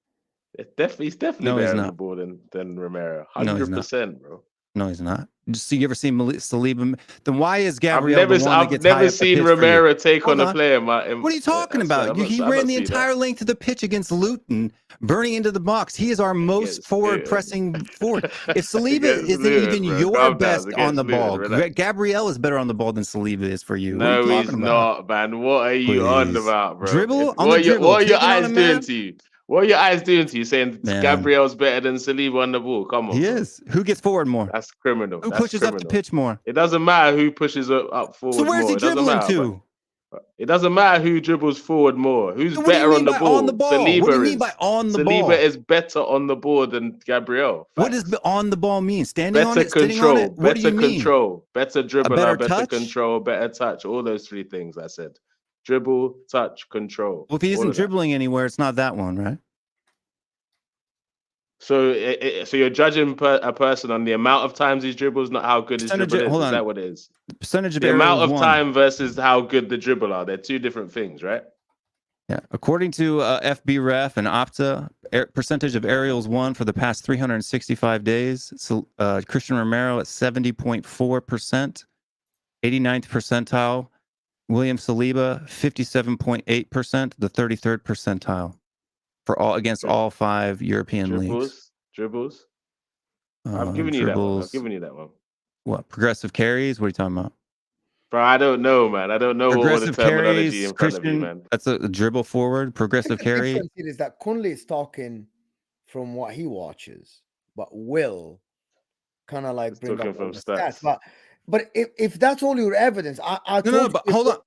He's definitely better on the ball than Romero. 100%, bro. No, he's not. So you ever seen Saliba? Then why is Gabriel I've never seen Romero take on a player. What are you talking about? He ran the entire length of the pitch against Luton, burning into the box. He is our most forward-pressing forward. If Saliba isn't even your best on the ball, Gabriel is better on the ball than Saliba is for you. No, he's not, man. What are you on about, bro? Dribble? What are your eyes doing to you? What are your eyes doing to you? Saying Gabriel's better than Saliba on the ball? Come on. He is. Who gets forward more? That's criminal. Who pushes up the pitch more? It doesn't matter who pushes up forward more. So where's he dribbling to? It doesn't matter who dribbles forward more. Who's better on the ball? Saliba what do you mean by on the ball? Saliba is better on the ball than Gabriel. What does on the ball mean? Standing on it? Better control. What do you mean? Control. Better dribbler, better touch? control, better touch. All those 3 things I said. Dribble, touch, control. Well, if he isn't dribbling anywhere, it's not that one, right? So you're judging a person on the amount of times he dribbles, not how good his dribble is. Is that what it is? The percentage of the amount of time versus how good the dribble are. They're 2 different things, right? Yeah. According to FBref and Opta, percentage of aerials won for the past 365 days. So Christian Romero at 70.4%, 89th percentile. William Saliba 57.8%, the 33rd percentile. For against all 5 European leagues. Dribbles. I've given you that one. What? Progressive carries? What are you talking about? Bro, I don't know, man. I don't know all the terminology in front of you, man. That's a dribble forward. Progressive carry. The difference is that Kunle is talking from what he watches, but Will kind of like bring up from stats. But if that's all your evidence, I told you but hold on.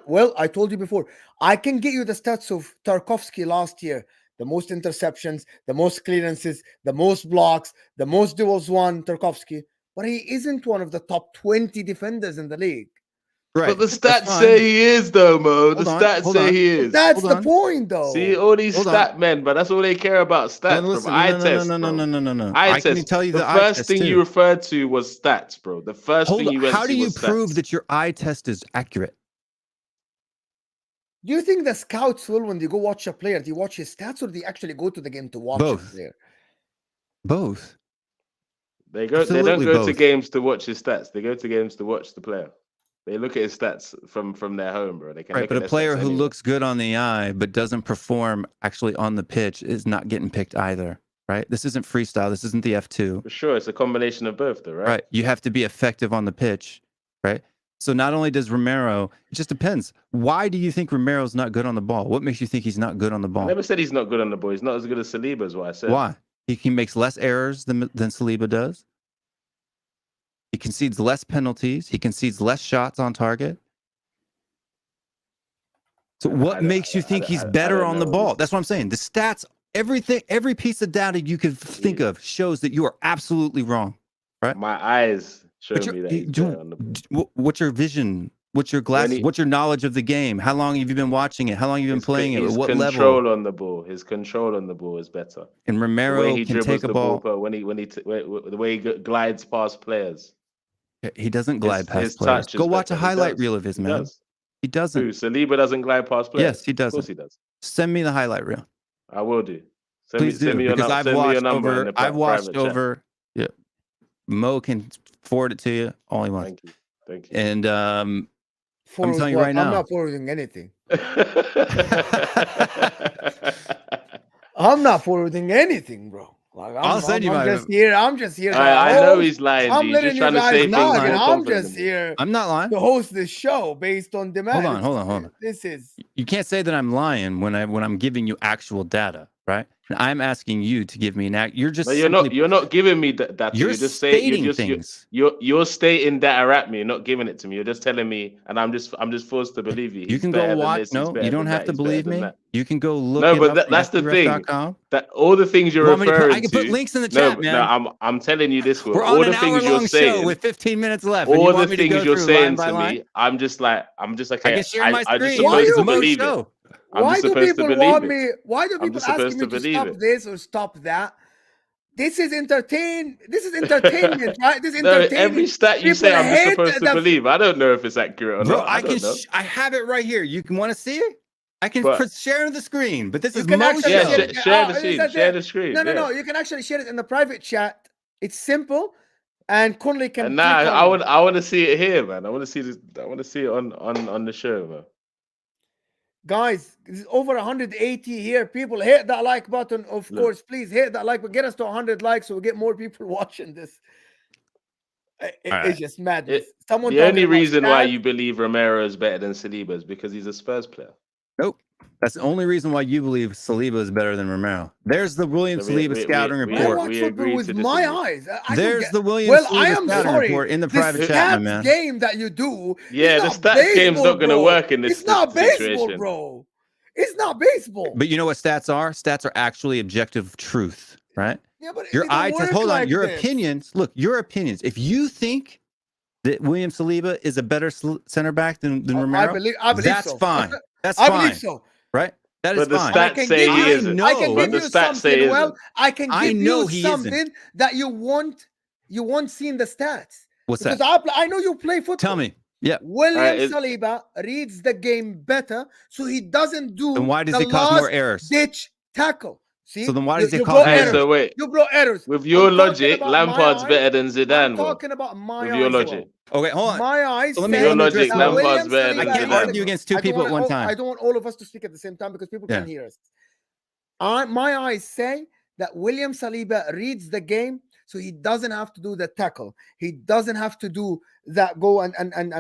Well, I told you before. I can get you the stats of Tarkovsky last year. The most interceptions, the most clearances, the most blocks, the most duels won, Tarkovsky. But he isn't one of the top 20 defenders in the league. Right. But the That's stats fine. say he is, though, Mo. The Hold on, stats hold say on. he is. That's Hold the on. point, though. See, all these Hold stat men, but that's all they care about, stats, bro. Listen, Eye no, test, no, no, bro. no, no, no, no. Eye I can test. tell you The the eye first test thing too. you referred to was stats, bro. The first Hold thing on. you went How to do you was prove stats. that your eye test is accurate? Do you think the scouts will, when they go watch a player, they watch his stats, or they actually go to the game to watch a Both. player? Both. They don't Absolutely go to both. games to watch his stats. They go to games to watch the player. They look at his stats from their home, bro. They can Right, look but at a their player stats who anywhere. looks good on the eye but doesn't perform actually on the pitch is not getting picked either. Right? This isn't freestyle. This isn't the F2. For sure, it's a combination of both, though, right? Right. You have to be effective on the pitch. Right. So not only does Romero, it just depends. Why do you think Romero's not good on the ball? What makes you think he's not good on the I ball? never said he's not good on the ball. He's not as good as Saliba, is what I said. Why? He makes less errors than Saliba does. He concedes less penalties. He concedes less shots on target. So what makes you think he's better on the ball? That's what I'm saying. The stats, everything, every piece of data you could think of shows that you are absolutely wrong. Right? My eyes show But me that he's better on the ball. what's your vision? What's your glasses? What's your knowledge of the game? How long have you been watching it? How long have you been playing it? At what control level? on the ball. His control on the ball is better. And The way Romero he can dribbles take a the ball. ball, the way he glides past players. He doesn't glide past his players. touch Go is watch a better. He highlight does. reel of his, He man. does. He doesn't. Who? Saliba doesn't glide past players. Yes, he doesn't. Of course he does. Send me the highlight reel. I will do. Please do, send me your because number. Send me your number in the I've watched private chat. over. Yeah, Mo can forward it to you all he wants. Thank you. Thank you. And I'm Forward telling you what? right now, I'm not forwarding anything. I'm not forwarding anything, bro. Like, I'll send you my. I'm just here. I know he's lying. I'm He's letting just you trying to guys say know, things and more I'm just confidently. here I'm not lying. to host this show based on demand. Hold on. This is. You can't say that I'm lying when I'm giving you actual data, right? And I'm asking you to give me an act. You're just No, you're not giving me that. You're just stating things. You're stating data at me. You're not giving it to me. You're just telling me, and I'm just forced to believe you. You can go watch. No, you don't have to believe me. You can go look. No, it but up that's the thing. FBref.com. That all the things you're referring I can put links in the no, chat, man. No, I'm telling you this. We're all on the an things you're hour-long saying, show with 15 minutes left. all and you the want me to things go you're through saying line by to line? me, I'm just okay. I can share my I'm screen. just supposed to Mo's believe it. show. Why do people want me? Why do I'm people just asking supposed me to to believe stop it. this or stop that? This is entertainment, right? This is No, entertaining. every stat you People say, I'm just hate supposed to believe. I don't know if it's accurate or Bro, not. I don't know. I have it right here. You can want to see it? I can share the screen, but this is can Mo's actually show. share it. Share the screen. Share the screen. No. You can actually share it in the private chat. It's simple, and Conley can. And now I want to see it here, man. I want to see this. I want to see it on the show, man. Guys, it's over 180 here. People hit that like button, of course. Please hit that like button. Get us to 100 likes so we get more people watching this. It's just madness. The only reason why you believe Romero is better than Saliba is because he's a Spurs player. Nope. That's the only reason why you believe Saliba is better than Romero. There's the William Saliba scouting report. I watch football with my eyes. There's the William Saliba scouting report in the private chat, my man. Game that you do. Yeah, the stats game's not going to work in this situation. It's not baseball, bro. It's not baseball. But you know what stats are? Stats are actually objective truth, right? Yeah, but your eye test. Hold on. Your opinions. Look, your opinions. If you think that William Saliba is a better center back than Romero, I believe that's so. fine. That's fine. I believe so. Right? That is fine. But the stats say he isn't. I can give you something. Well, I can give you he something isn't. that you won't see in the stats. What's because that? I know you play football. Tell me. Yeah. William Saliba reads the game better, so he doesn't do. Then why does he cause more errors? Ditch tackle. See? So then why does he cause errors? So wait. You brought errors. With your logic, Lampard's better than Zidane. I'm talking about my eyes. With your logic. Okay, hold on. My eyes. So let me your logic, Lampard's better than I can't Zidane. argue against two people at one time. I don't want all of us to speak at the same time because people can hear us. My eyes say that William Saliba reads the game, so he doesn't have to do the tackle. He doesn't have to do that go and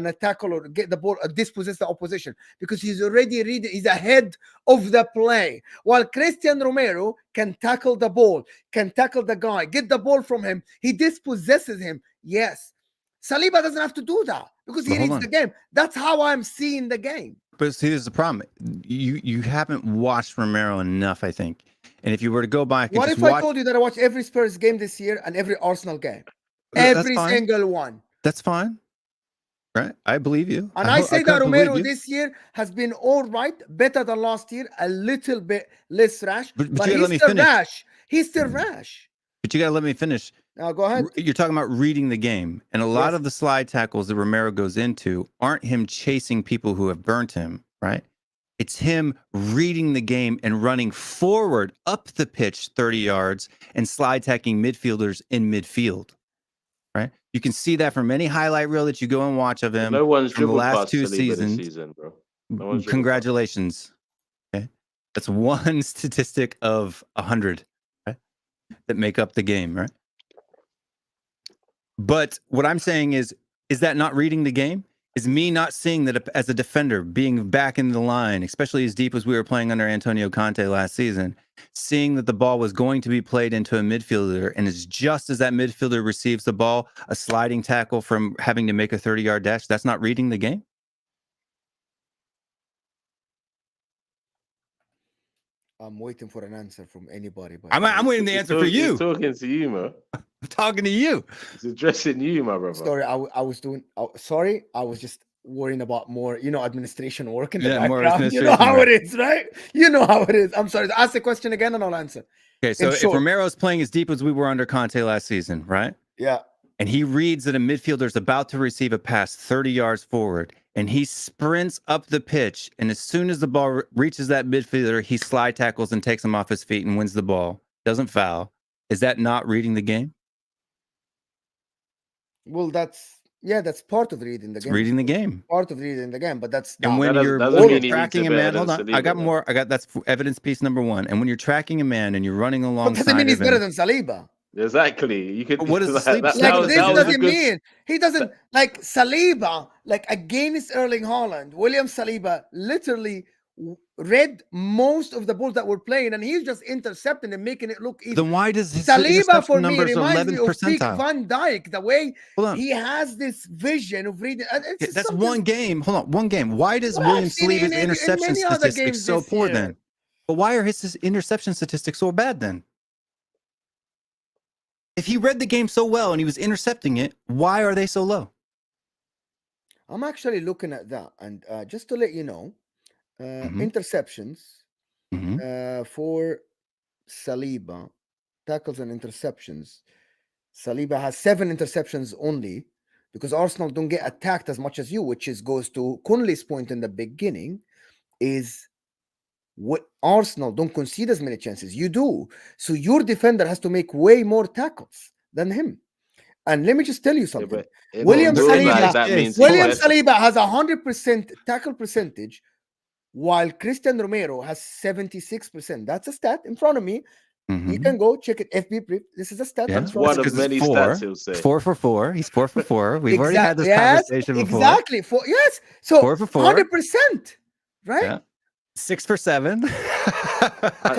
a tackle or get the ball or dispossess the opposition because he's already reading. He's ahead of the play. While Christian Romero can tackle the ball, can tackle the guy, get the ball from him. He dispossesses him. Yes. Saliba doesn't have to do that because he reads the game. That's how I'm seeing the game. But see, there's the problem. You haven't watched Romero enough, I think. And if you were to go back, what if I told you that I watched every Spurs game this year and every Arsenal game, every single one? That's fine. Right? I believe you. And I say that couldn't believe Romero you. this year has been all right, better than last year, a little bit less rash, But but you gotta let he's me still finish. rash. He's still rash. But you got to let me finish. Now go ahead. You're talking about reading the game, and a lot Yes. of the slide tackles that Romero goes into aren't him chasing people who have burnt him, right? It's him reading the game and running forward up the pitch 30 yards and slide tacking midfielders in midfield, right? You can see that from any highlight reel that you go and watch of him No one's from the dribbled last past 2 Saliba this seasons. season, bro. No one's dribbled past. Congratulations. Okay. That's one statistic of 100, right? That make up the game, right? But what I'm saying is that not reading the game? Is me not seeing that as a defender, being back in the line, especially as deep as we were playing under Antonio Conte last season, seeing that the ball was going to be played into a midfielder, and it's just as that midfielder receives the ball, a sliding tackle from having to make a 30-yard dash, that's not reading the game? I'm waiting for an answer from anybody. I'm waiting the answer for you. He's talking to you, man. I'm talking to you. He's addressing you, my brother. Sorry, I was doing. Sorry, I was just worrying about more, administration work in the Yeah, more background. You know administration how work. it is, right? You know how it is. I'm sorry. Ask the question again, and I'll answer. Okay, so In if short. Romero's playing as deep as we were under Conte last season, right? Yeah. And he reads that a midfielder's about to receive a pass 30 yards forward, and he sprints up the pitch, and as soon as the ball reaches that midfielder, he slide tackles and takes him off his feet and wins the ball. Doesn't foul. Is that not reading the game? Well, that's part of reading the It's game. reading the game. Part of reading the game, but that's And not. when That you're doesn't mean he tracking needs a it man, better hold than on. Saliba, I got though. more. That's evidence piece number one. And when you're tracking a man and you're running But alongside doesn't mean he's of better him, than Saliba. Exactly. You could. But what does the sleep that, say? that Like was, this that was a doesn't good. mean he doesn't like Saliba, like against Erling Haaland. William Saliba literally read most of the balls that were playing, and he's just intercepting and making it look easy. then why does his Saliba interception for me numbers reminds me 11th of peak percentile? Van Dijk, the way Hold on. he has this vision of reading. It's That's something- one game. Hold on, one game. Why does Well, William I've seen it Saliba's in interception many other statistics games so this poor year. then? But why are his interception statistics so bad then? If he read the game so well and he was intercepting it, why are they so low? I'm actually looking at that, and just to let you know, interceptions for Saliba, tackles and interceptions. Saliba has 7 interceptions only, because Arsenal don't get attacked as much as you, which goes to Kunli's point in the beginning, is what Arsenal don't concede as many chances. You do. So your defender has to make way more tackles than him. And let me just tell you something. William Saliba has 100% tackle percentage, while Christian Romero has 76%. That's a stat in front of me. You can go check it. FB brief. This is a stat. Yeah. That's one of many stats he'll say. 4 for 4. He's 4 for 4. We've already had this conversation before. Exactly. So 4 for 4. 100%. Right? Yeah. 6 for 7. So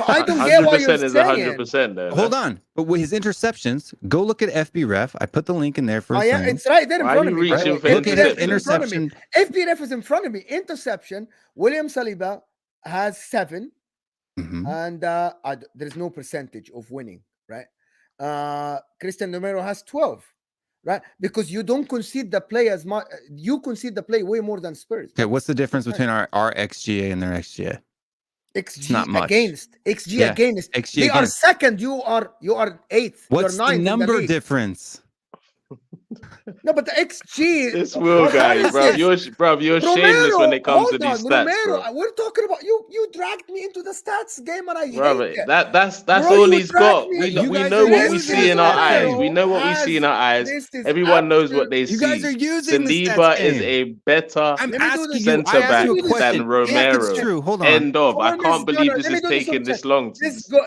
I don't get what you're saying. 100% there. Hold on. But with his interceptions, go look at FB Ref. I put the link in there for a yeah, second. it's right there in front of me. Look at interception. FB Ref is in front of me. Interception. William Saliba has 7. And there's no percentage of winning, right? Christian Romero has 12, right? Because you don't concede the play as much. You concede the play way more than Spurs. Okay, what's the difference between our XGA and their XGA? XG not much. against XG against. XG they against. are second. You are 8th. What's you're 9th the number in the difference? No, but the XG. This will guy, bro. You're shameless when it comes to these stats, Romero, bro. we're talking about you. You dragged me into the stats game, and I hate it. That's Bro, all he's got. We guys know are what we using see in our eyes. Romero We know what we see in our eyes. Everyone knows what they see. You guys are using the Saliba stats is game. a better I'm asking you. centre I asked back you a question. than Romero. It's true. Hold on. End of. I Let me can't believe this let me is do taking something. this long.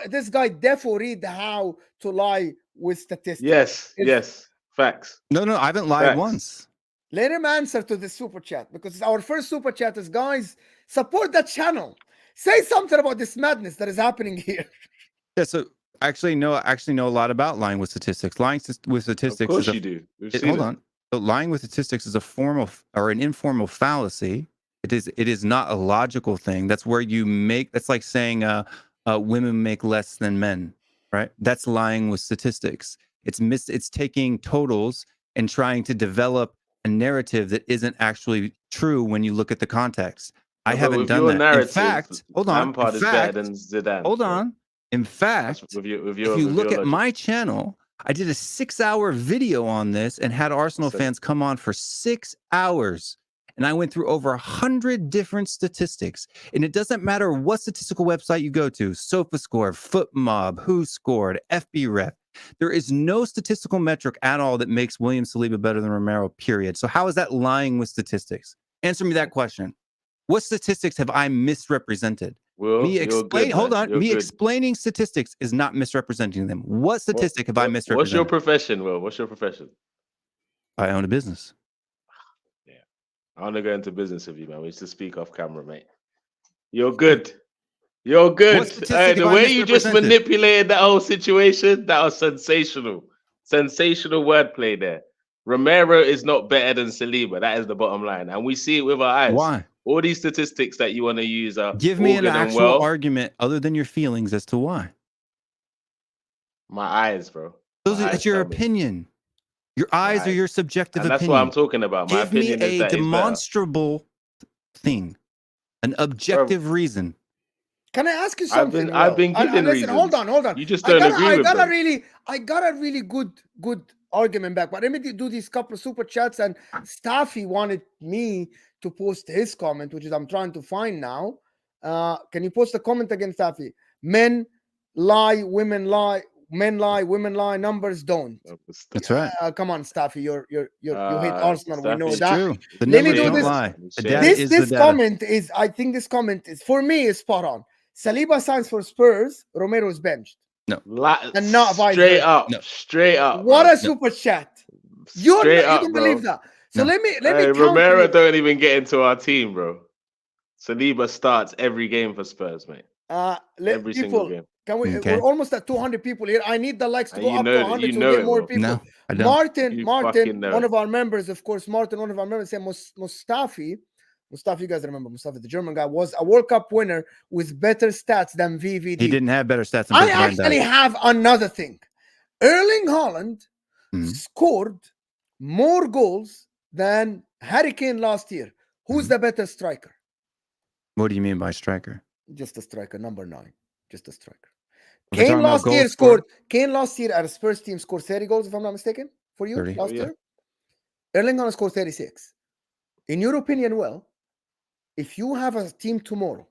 This guy defo read how to lie with statistics. Yes. Facts. No, I haven't lied once. Let him answer to the super chat, because our first super chat is, guys, support the channel. Say something about this madness that is happening here. Yeah, so I actually know a lot about lying with statistics. Lying with statistics. Of course you do. Hold on. So lying with statistics is a formal or an informal fallacy. It is not a logical thing. That's where you make. That's like saying women make less than men, right? That's lying with statistics. It's taking totals and trying to develop a narrative that isn't actually true when you look at the context. I But haven't with done your that. In narrative, fact, hold on. Lampard is better than Zidane. Hold so on. In that's fact, with your if you look at logic. my channel, I did a 6-hour video on this and had Arsenal So- fans come on for 6 hours. And I went through over 100 different statistics. And it doesn't matter what statistical website you go to, SofaScore, FootMob, Who Scored, FBref. There is no statistical metric at all that makes William Saliba better than Romero, period. So how is that lying with statistics? Answer me that question. What statistics have I misrepresented? Will, Me you're good, hold man. on. You're Me good. explaining statistics is not misrepresenting them. What statistic have I What's your misrepresented? profession, Will? What's your profession? I own a business. Yeah. I want to go into business with you, man. We used to speak off camera, mate. You're good. You're good. statistic The have I way you just misrepresented? manipulated that whole situation, that was sensational. Sensational wordplay there. Romero is not better than Saliba. That is the bottom line. And we see it with our eyes. Why? All these statistics that you want to use are Give me all an good and actual well. argument other than your feelings as to why. My eyes, bro. Those My are, eyes it's your tell me. opinion. Your eyes are eyes. your subjective And that's opinion. what I'm talking about. My Give me opinion is a that he's better. demonstrable thing, an objective reason. Can I ask you I've something? been given listen, hold reasons. on. You just don't agree with them. I got a really good argument back. But let me do these couple of super chats. And Staffy wanted me to post his comment, which is I'm trying to find now. Can you post a comment again, Staffy? Men lie, women lie, men lie, women lie, numbers don't. That's right. Come on, Staffy, you hate Arsenal. We know It's that. true. The Let me numbers do don't this. lie. The data is the This data. comment is, I think this comment is, for me, is spot on. Saliba signs for Spurs, Romero is benched. No. And not vice straight versa. up. No. Straight up. What bro. a super chat. Straight You up, don't bro. believe that. So No. let me Hey, counter Romero you. don't even get into our team, bro. Saliba starts every game for Spurs, mate. Every single game. Can we? Okay. We're almost at 200 people here. I need the likes to And go you up know to that- 100 you to know get it, more bro. people. No, I don't. You Martin, fucking know one it. of our members, of course. Martin, one of our members, said Mustafi, you guys remember Mustafi, the German guy, was a World Cup winner with better stats than VVD. He didn't have better stats than I Virgil van Dijk. actually have another thing. Erling Haaland Mhm. scored more goals than Harry Kane last year. Who's Mhm. the better striker? What do you mean by striker? Just a striker, number 9. Just a striker. If we're talking Kane about last goal year scorer, Kane last year at a Spurs team scored 30 goals, if I'm not mistaken, for you 30. last Yeah. year. Erling Haaland scored 36. In your opinion, well, if you have a team tomorrow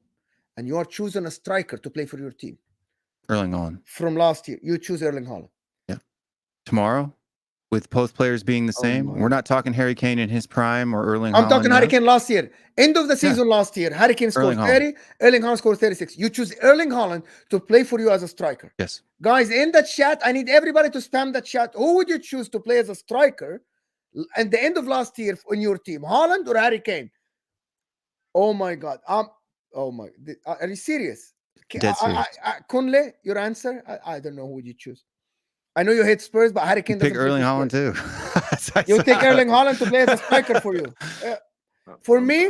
and you are choosing a striker to play for your team Erling Haaland. from last year, you choose Erling Haaland. Tomorrow, with both players being the same, my we're not talking Harry Kane in his prime or Erling I'm Haaland talking now. Harry Kane last year. End of the season last year, Harry Kane scored Erling 30, Erling Haaland scored 36. You choose Erling Haaland to play for you as a striker. Yes. Guys, in the chat, I need everybody to spam the chat. Who would you choose to play as a striker at the end of last year in your team? Haaland or Harry Kane? Oh my God. Oh my. Are you serious? Dead serious. Kunle, your answer? I don't know who would you choose. I know you hate Spurs, but Harry Kane Pick doesn't play Erling for Haaland Spurs. too. You take Erling Haaland to play as a striker for you. For me,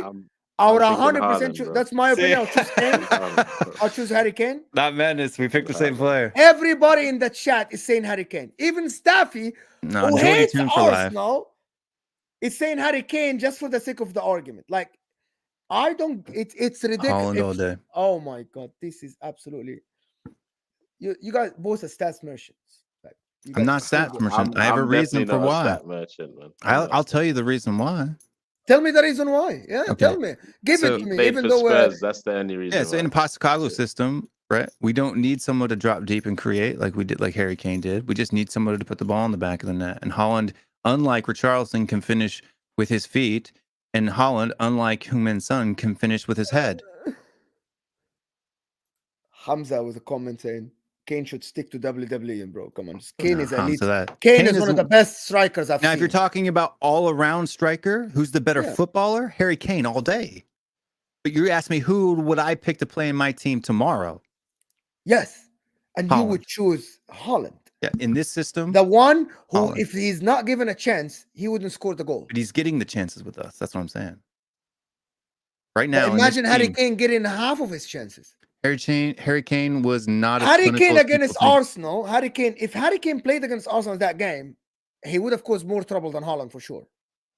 I would 100% choose. That's my opinion. I'll choose Kane. I'll choose Harry Kane. Not madness. We picked the same player. Everybody in the chat is saying Harry Kane. Even Staffy, No, who Jordy hates tuned for life. Arsenal, is saying Harry Kane just for the sake of the argument. Like, I don't. It's ridiculous. Haaland all day. Oh my God, this is absolutely. You guys both are stats merchants. Like, I'm not stats merchant. I have a I'm reason definitely for not a why. stat merchant, man. I'll tell you the reason why. Tell me the reason why. Yeah, Okay. tell me. Give So- it to me. Played Even for though Spurs, that's the only reason. Yeah, so in a why. Postecoglou system, right? We don't need someone to drop deep and create like we did, like Harry Kane did. We just need somebody to put the ball in the back of the net. And Haaland, unlike Richarlison, can finish with his feet, and Haaland, unlike Heung-min Son, can finish with his head. Hamza with a comment saying Kane should stick to WWE, bro. Come on, Kane is Nah, elite. so that- Kane is one of the best strikers I've Now, seen. if you're talking about all-around striker, who's the better Yeah. footballer? Harry Kane all day. But you asked me who would I pick to play in my team tomorrow? Yes, and you Haaland. would choose Haaland, Yeah, in this system, the one who, Haaland. if he's not given a chance, he wouldn't score the goal. but he's getting the chances with us. That's what I'm saying. Right But now, in this imagine Harry team, Kane getting half of his chances. Harry Kane was not as Harry clinical Kane as against people think. Arsenal. If Harry Kane played against Arsenal that game, he would have caused more trouble than Haaland for sure.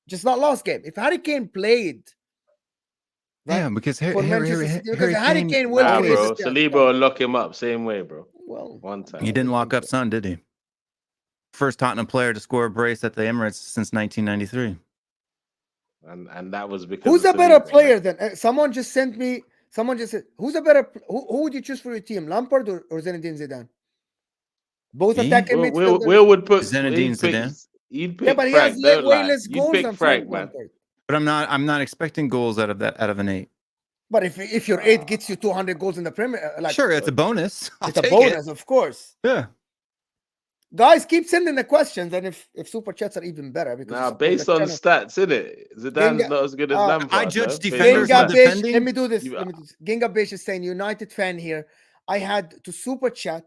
just not last game. If Harry Kane played, right, Yeah, because for Manchester City, because Harry Kane, Kane will Nah, create bro. the chance. Saliba will lock him up same way, bro. Well, One time. he didn't lock up Son, did he? First Tottenham player to score a brace at the Emirates since 1993. And that was because who's of a better Saliba, player right? than someone just sent me? Someone just said, "Who's a better? Who would you choose for your team, Lampard or Zinedine Zidane?" Both Me? attacking midfielders. Will would put Zinedine Zidane. You'd Yeah, pick but he has Frank, don't way lie. less You'd goals pick than Frank, Frank man. Lampard. But I'm not expecting goals out of an 8. But if your 8 gets you 200 goals in the Premier, like Sure, it's a bonus. I'll it's a take bonus, it. of course. Yeah. Guys, keep sending the questions, and if super chats are even better because Now, based on stats, innit? Zidane's not as good as Lampard. I judge no? defenders Based on on stats. defending. Let me do this. Ginga Bish is saying United fan here. I had to super chat.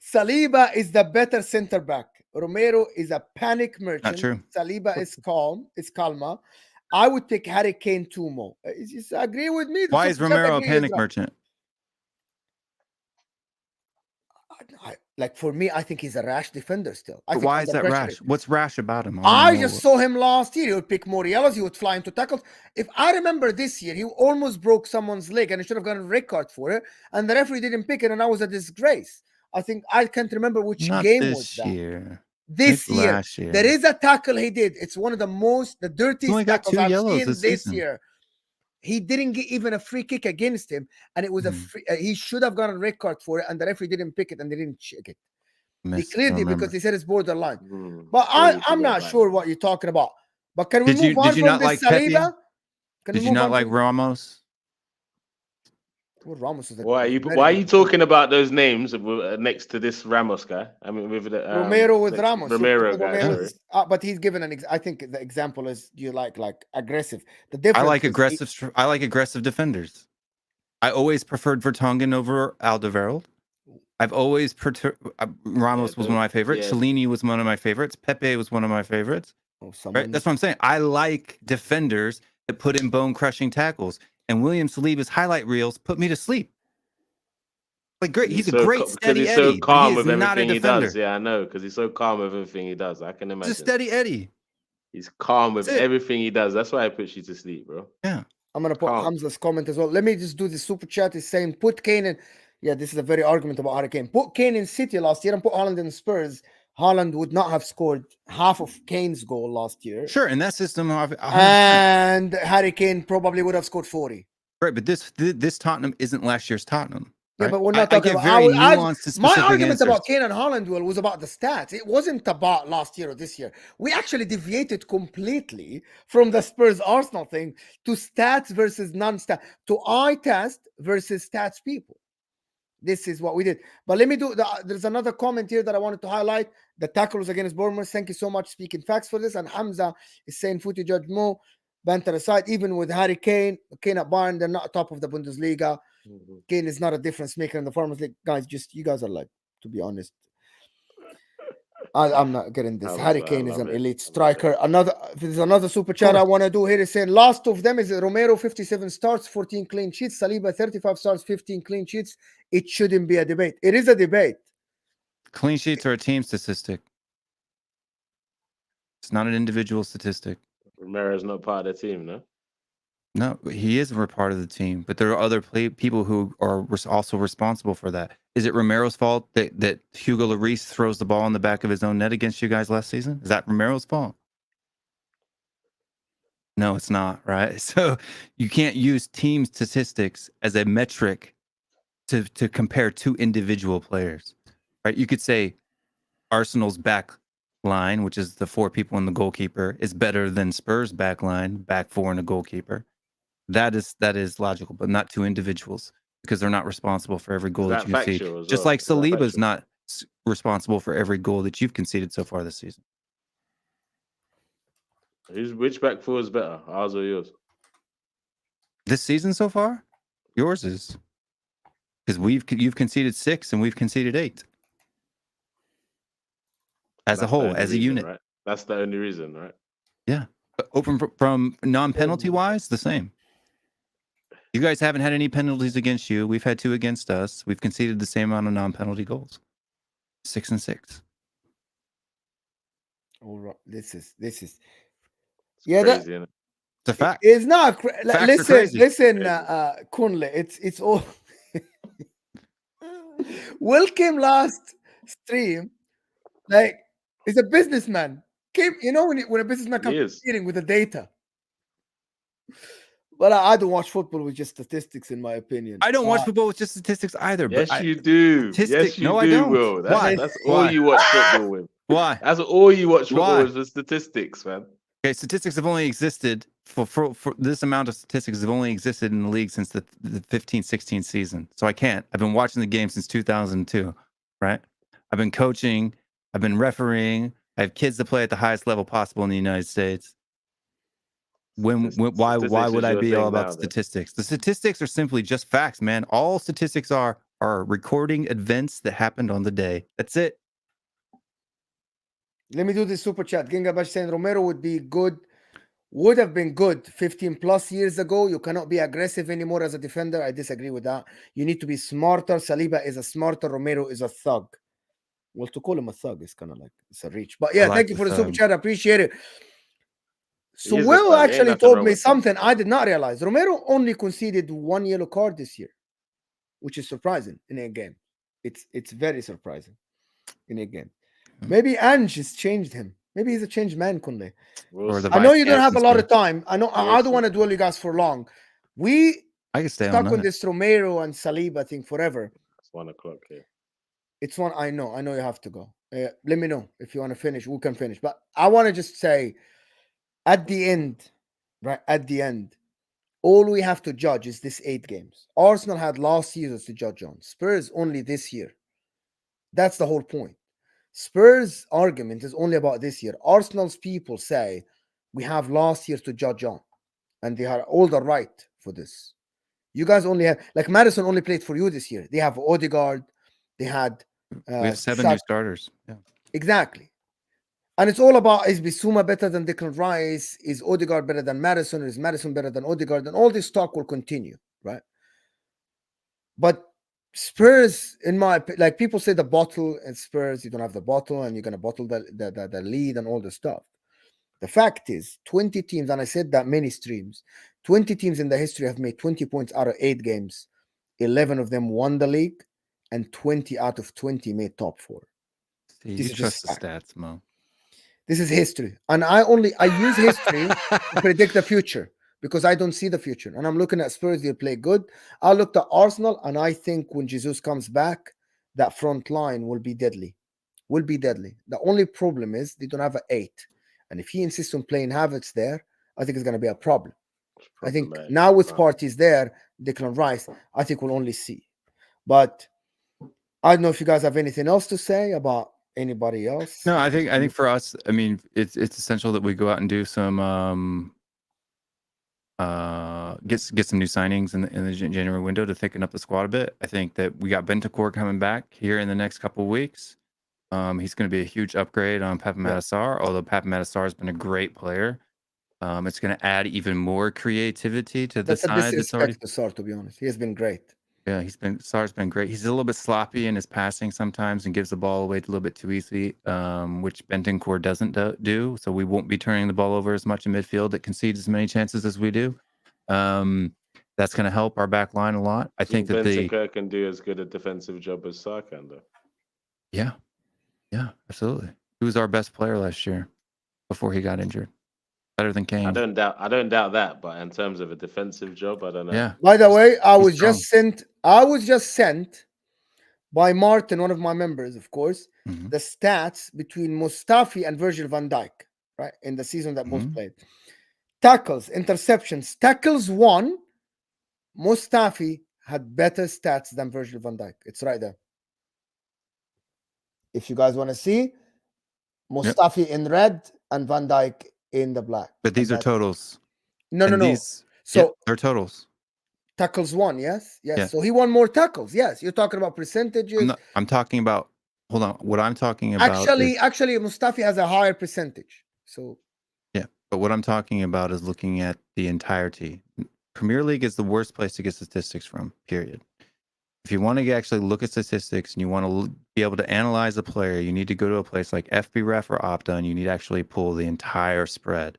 Saliba is the better center back. Romero is a panic merchant. Not true. Saliba is calma. I would pick Harry Kane too more. Just agree with me. Why is Romero a panic merchant? Like for me, I think he's a rash defender still. But why is that rash? What's rash about him? I just saw him last year. He would pick Morielos. He would fly into tackles. If I remember this year, he almost broke someone's leg and he should have gotten a red card for it. And the referee didn't pick it, and that was a disgrace. I think I can't remember which game was that. This year. Last year. There is a tackle he did. It's one of the dirtiest tackles I've seen this year. He didn't get even a free kick against him, and it was he should have gotten a red card for it, and the referee didn't pick it, and they didn't check it. He cleared it because he said it's borderline. But I'm not sure what you're talking about. But can we move on from this Saliba? Did you not like Ramos? Well, Ramos is why are you talking about those names next to this Ramos guy? I mean, with the Romero with Ramos. Romero guy. But he's given I think the example is you like aggressive. The difference. I like aggressive defenders. I always preferred Vertonghen over Alderweireld. I've always Ramos was one of my favorites. Chiellini was one of my favorites. Pepe was one of my favorites. Right? That's what I'm saying. I like defenders that put in bone-crushing tackles. And William Saliba's highlight reels put me to sleep. Like, great. He's a great steady he's Eddie. So calm with not everything he does. Yeah, I know. Because he's so calm with everything he does. I can imagine. He's a steady Eddie. He's calm with everything he does. That's why I put you to sleep, bro. Yeah. I'm going to put Hamza's comment as well. Let me just do the super chat. He's saying, put Kane in. Yeah, this is a very argument about Harry Kane. Put Kane in City last year and put Haaland in Spurs. Haaland would not have scored half of Kane's goal last year. Sure, in that system. And Harry Kane probably would have scored 40. Right, but this Tottenham isn't last year's Tottenham. Right? Yeah, but we're not talking about very nuanced. My argument about Kane and Haaland was about the stats. It wasn't about last year or this year. We actually deviated completely from the Spurs Arsenal thing to stats versus non-stats, to eye test versus stats people. This is what we did. But let me do there's another comment here that I wanted to highlight. The tackles against Bournemouth. Thank you so much, speaking facts, for this. And Hamza is saying, Footy Judge Mo, banter aside, even with Harry Kane at Bayern, they're not top of the Bundesliga. Kane is not a difference maker in the Farmers League. Guys, you guys are like, to be honest, I'm not getting this. Harry Kane is an elite striker. There's another super chat I want to do here. Is saying last of them is Romero, 57 starts, 14 clean sheets. Saliba, 35 starts, 15 clean sheets. It shouldn't be a debate. It is a debate. Clean sheets are a team statistic. It's not an individual statistic. Romero's not part of the team, no? No, he is a part of the team, but there are other people who are also responsible for that. Is it Romero's fault that Hugo Lloris throws the ball in the back of his own net against you guys last season? Is that Romero's fault? No, it's not, right? So you can't use team statistics as a metric to compare two individual players, right? You could say Arsenal's back line, which is the 4 people and the goalkeeper, is better than Spurs' back line, back 4 and a goalkeeper. That is logical, but not 2 individuals, because they're not responsible for every goal that you see. Just like Saliba's not responsible for every goal that you've conceded so far this season. Which back 4 is better, ours or yours? This season so far, yours is, because you've conceded 6 and we've conceded 8 as a whole, as a unit. Right? That's the only reason, right? Yeah, but open from non-penalty wise, the same. You guys haven't had any penalties against you. We've had 2 against us. We've conceded the same amount of non-penalty goals. 6 and 6. All right. This is Yeah, that Crazy, innit? It's a fact. it's not. Facts are crazy. Listen, Crazy. Kunle. It's all. Will came last stream. Like, he's a businessman. When a businessman He comes is. competing with the data. But I don't watch football with just statistics, in my opinion. I don't watch football with just statistics either. Yes, but you do. statistic. Yes, you No, I do, don't. Will. Why? That's all Why? you watch football with. Why? That's all you watch football Why? with, the statistics, man. Okay, statistics have only existed for this amount of statistics have only existed in the league since the 15-16 season. So I can't. I've been watching the game since 2002, right? I've been coaching. I've been refereeing. I have kids that play at the highest level possible in the United States. Why would I be all about statistics? The statistics are simply just facts, man. All statistics are recording events that happened on the day. That's it. Let me do this super chat. Gingabash saying Romero would have been good 15 plus years ago. You cannot be aggressive anymore as a defender. I disagree with that. You need to be smarter. Saliba is a smarter. Romero is a thug. Well, to call him a thug is kind of like it's a reach. But yeah, thank you for the super chat. I appreciate it. So Will actually told me something I did not realize. Romero only conceded 1 yellow card this year, which is surprising in a game. It's very surprising in a game. Maybe Ange has changed him. Maybe he's a changed man, Kunle. I know you don't have a lot of time. I know I don't want to dwell you guys for long. I can stay stuck on this Romero and Saliba thing forever. It's 1 o'clock here. It's one. I know you have to go. Let me know if you want to finish. We can finish. But I want to just say, at the end, right? At the end, all we have to judge is this 8 games. Arsenal had last season to judge on. Spurs only this year. That's the whole point. Spurs' argument is only about this year. Arsenal's people say we have last year to judge on, and they have all the right for this. You guys only have, like, Madison only played for you this year. They have Odegaard. They had we have 7 new starters. Yeah, exactly. And it's all about, is Bissouma better than Declan Rice? Is Odegaard better than Madison? Is Madison better than Odegaard? And all this talk will continue, right? But Spurs, in my like, people say the bottle and Spurs, you don't have the bottle and you're going to bottle the lead and all the stuff. The fact is, 20 teams, and I said that many streams, 20 teams in the history have made 20 points out of 8 games. 11 of them won the league, and 20 out of 20 made top 4. See, you trust the stats, Mo. This is history. And I use history to predict the future, because I don't see the future. And I'm looking at Spurs, they'll play good. I looked at Arsenal, and I think when Jesus comes back, that front line will be deadly. The only problem is they don't have an 8. And if he insists on playing Havertz there, I think it's going to be a problem. I think now with parties there, Declan Rice, I think we'll only see. But I don't know if you guys have anything else to say about anybody else. No, I think for us, I mean, it's essential that we go out and do some get some new signings in the January window to thicken up the squad a bit. I think that we got Bentancur coming back here in the next couple of weeks. He's going to be a huge upgrade on Pape Sarr, although Pape Sarr has been a great player. It's going to add even more creativity to the side. That's already to Sarr, to be honest. He has been great. Yeah, Sarr's been great. He's a little bit sloppy in his passing sometimes and gives the ball away a little bit too easily, which Bentancur doesn't do. So we won't be turning the ball over as much in midfield. It concedes as many chances as we do. That's going to help our back line a lot. I think that Bentancur can do as good a defensive job as Sarr can, though. Yeah, absolutely. He was our best player last year before he got injured. Better than Kane. I don't doubt that, but in terms of a defensive job, I don't know. Yeah. By the way, I was just sent by Martin, one of my members, of course, the stats between Mustafi and Virgil van Dijk, right, in the season that both played. Tackles, interceptions, tackles won. Mustafi had better stats than Virgil van Dijk. It's right there. If you guys want to see, Mustafi in red and Van Dijk in the black. But these are totals. No. So they're totals. Tackles won, yes. So he won more tackles. Yes, you're talking about percentages. I'm talking about. Hold on. What I'm talking about. Actually, Mustafi has a higher percentage. So. Yeah, but what I'm talking about is looking at the entirety. Premier League is the worst place to get statistics from. Period. If you want to actually look at statistics and you want to be able to analyze a player, you need to go to a place like FBref or Opta, and you need to actually pull the entire spread.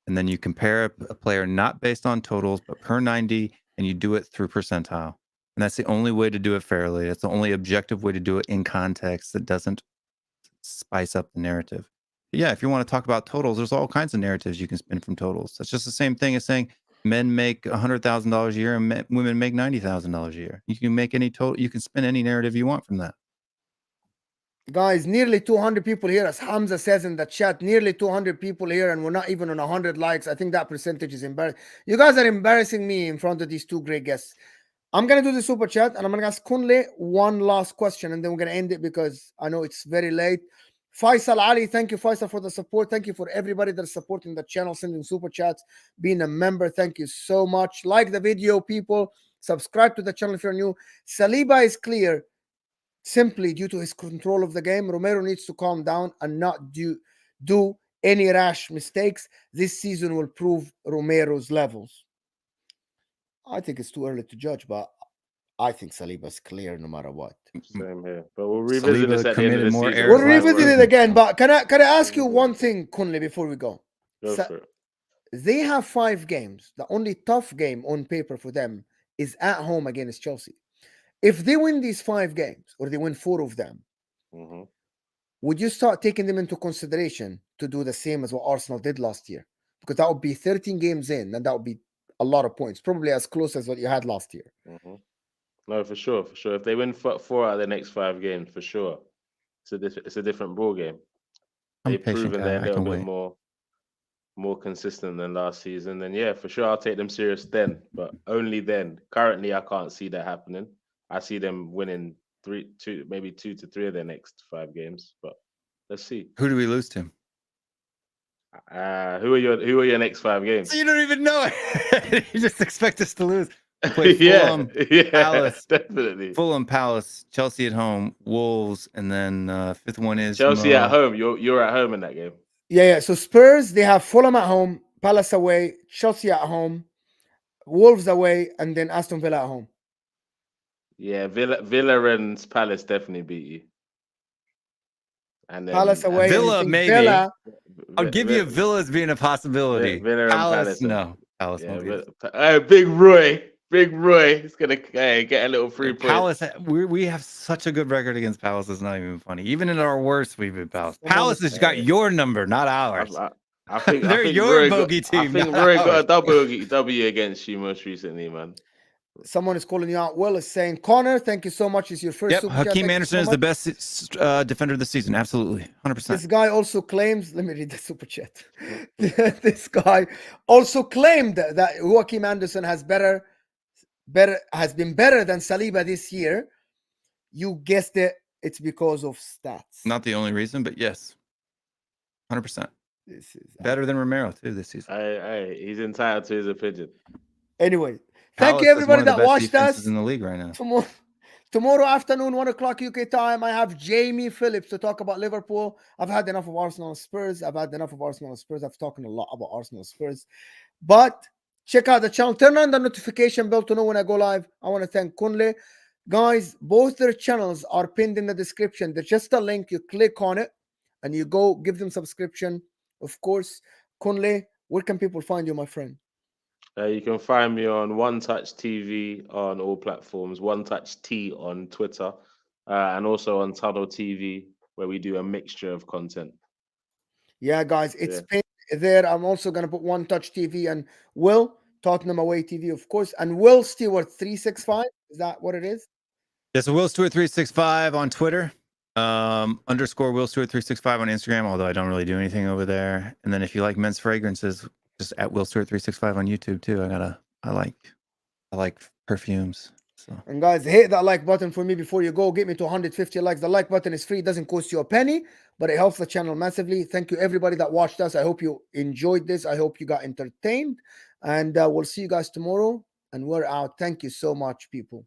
and then you compare a player not based on totals, but per 90, and you do it through percentile. And that's the only way to do it fairly. That's the only objective way to do it in context that doesn't spice up the narrative. But yeah, if you want to talk about totals, there's all kinds of narratives you can spin from totals. That's just the same thing as saying men make $100,000 a year and women make $90,000 a year. You can make any total. You can spin any narrative you want from that. Guys, nearly 200 people here, as Hamza says in the chat, nearly 200 people here, and we're not even on 100 likes. I think that percentage is embarrassing. You guys are embarrassing me in front of these two great guests. I'm going to do the super chat, and I'm going to ask Kunle one last question, and then we're going to end it because I know it's very late. Faisal Ali, thank you, Faisal, for the support. Thank you for everybody that's supporting the channel, sending super chats, being a member. Thank you so much. Like the video, people. Subscribe to the channel if you're new. Saliba is clear. Simply due to his control of the game, Romero needs to calm down and not do any rash mistakes. This season will prove Romero's levels. I think it's too early to judge, but I think Saliba's clear no matter what. Same here. But we'll revisit this at the end of the more season. errors We'll revisit it again, but can I ask you one thing, Kunle, before we go? Go for it. They have 5 games. The only tough game on paper for them is at home against Chelsea. If they win these 5 games, or they win 4 of them, would you start taking them into consideration to do the same as what Arsenal did last year? Because that would be 13 games in, and that would be a lot of points, probably as close as what you had last year. No, for sure, for sure. If they win 4 out of the next 5 games, for sure, it's a different ball game. They've proven they're a little bit more consistent than last season. Then yeah, for sure, I'll take them serious then, but only then. Currently, I can't see that happening. I see them winning 2, maybe 2 to 3 of their next 5 games, but let's see. Who do we lose to? Who are your next 5 games? So you don't even know it. You just expect us to lose. Fulham, Palace, definitely. Fulham, Palace, Chelsea at home, Wolves, and then 5th one is Chelsea at home. You're at home in that game. Yeah. So Spurs, they have Fulham at home, Palace away, Chelsea at home, Wolves away, and then Aston Villa at home. Yeah, Villa and Palace definitely beat you. And then Palace away. Villa, maybe. Villa, I'll give you Villa as being a possibility. Villa Palace, and no. Palace, Big Roy. He's gonna get a little free point. Palace, we have such a good record against Palace. It's not even funny. Even in our worst, we've been Palace. Palace has got your number, not ours. I think they're your bogey team. I think Roy got a W against you most recently, man. Someone is calling you out. Will is saying, Connor, thank you so much. It's your first super chat. Hakeem Anderson is the best defender of the season. Absolutely. 100%. This guy also claims, let me read the super chat. This guy also claimed that Hakeem Anderson has been better than Saliba this year. You guessed it. It's because of stats. Not the only reason, but yes. 100%. This is better than Romero too this season. He's entitled to his opinion. Anyway. Thank you, everybody that watched us. In the league right now. Tomorrow afternoon, 1:00 UK time, I have Jamie Phillips to talk about Liverpool. I've had enough of Arsenal and Spurs. I've talked a lot about Arsenal and Spurs. But check out the channel. Turn on the notification bell to know when I go live. I want to thank Kunle. Guys, both their channels are pinned in the description. There's just a link. You click on it and you go give them subscription. Of course, Kunle, where can people find you, my friend? You can find me on One Touch TV on all platforms, One Touch T on Twitter, and also on Tunnel TV, where we do a mixture of content. Yeah, guys, it's pinned there. I'm also going to put One Touch TV and Will, Tottenham Away TV, of course, and Will Stewart 365. Is that what it is? Yeah, so Will Stewart 365 on Twitter, _Will Stewart 365 on Instagram, although I don't really do anything over there. And then if you like men's fragrances, just at Will Stewart 365 on YouTube too. I like perfumes. So. And guys, hit that like button for me before you go. Get me to 150 likes. The like button is free. It doesn't cost you a penny, but it helps the channel massively. Thank you, everybody that watched us. I hope you enjoyed this. I hope you got entertained. And we'll see you guys tomorrow. And we're out. Thank you so much, people.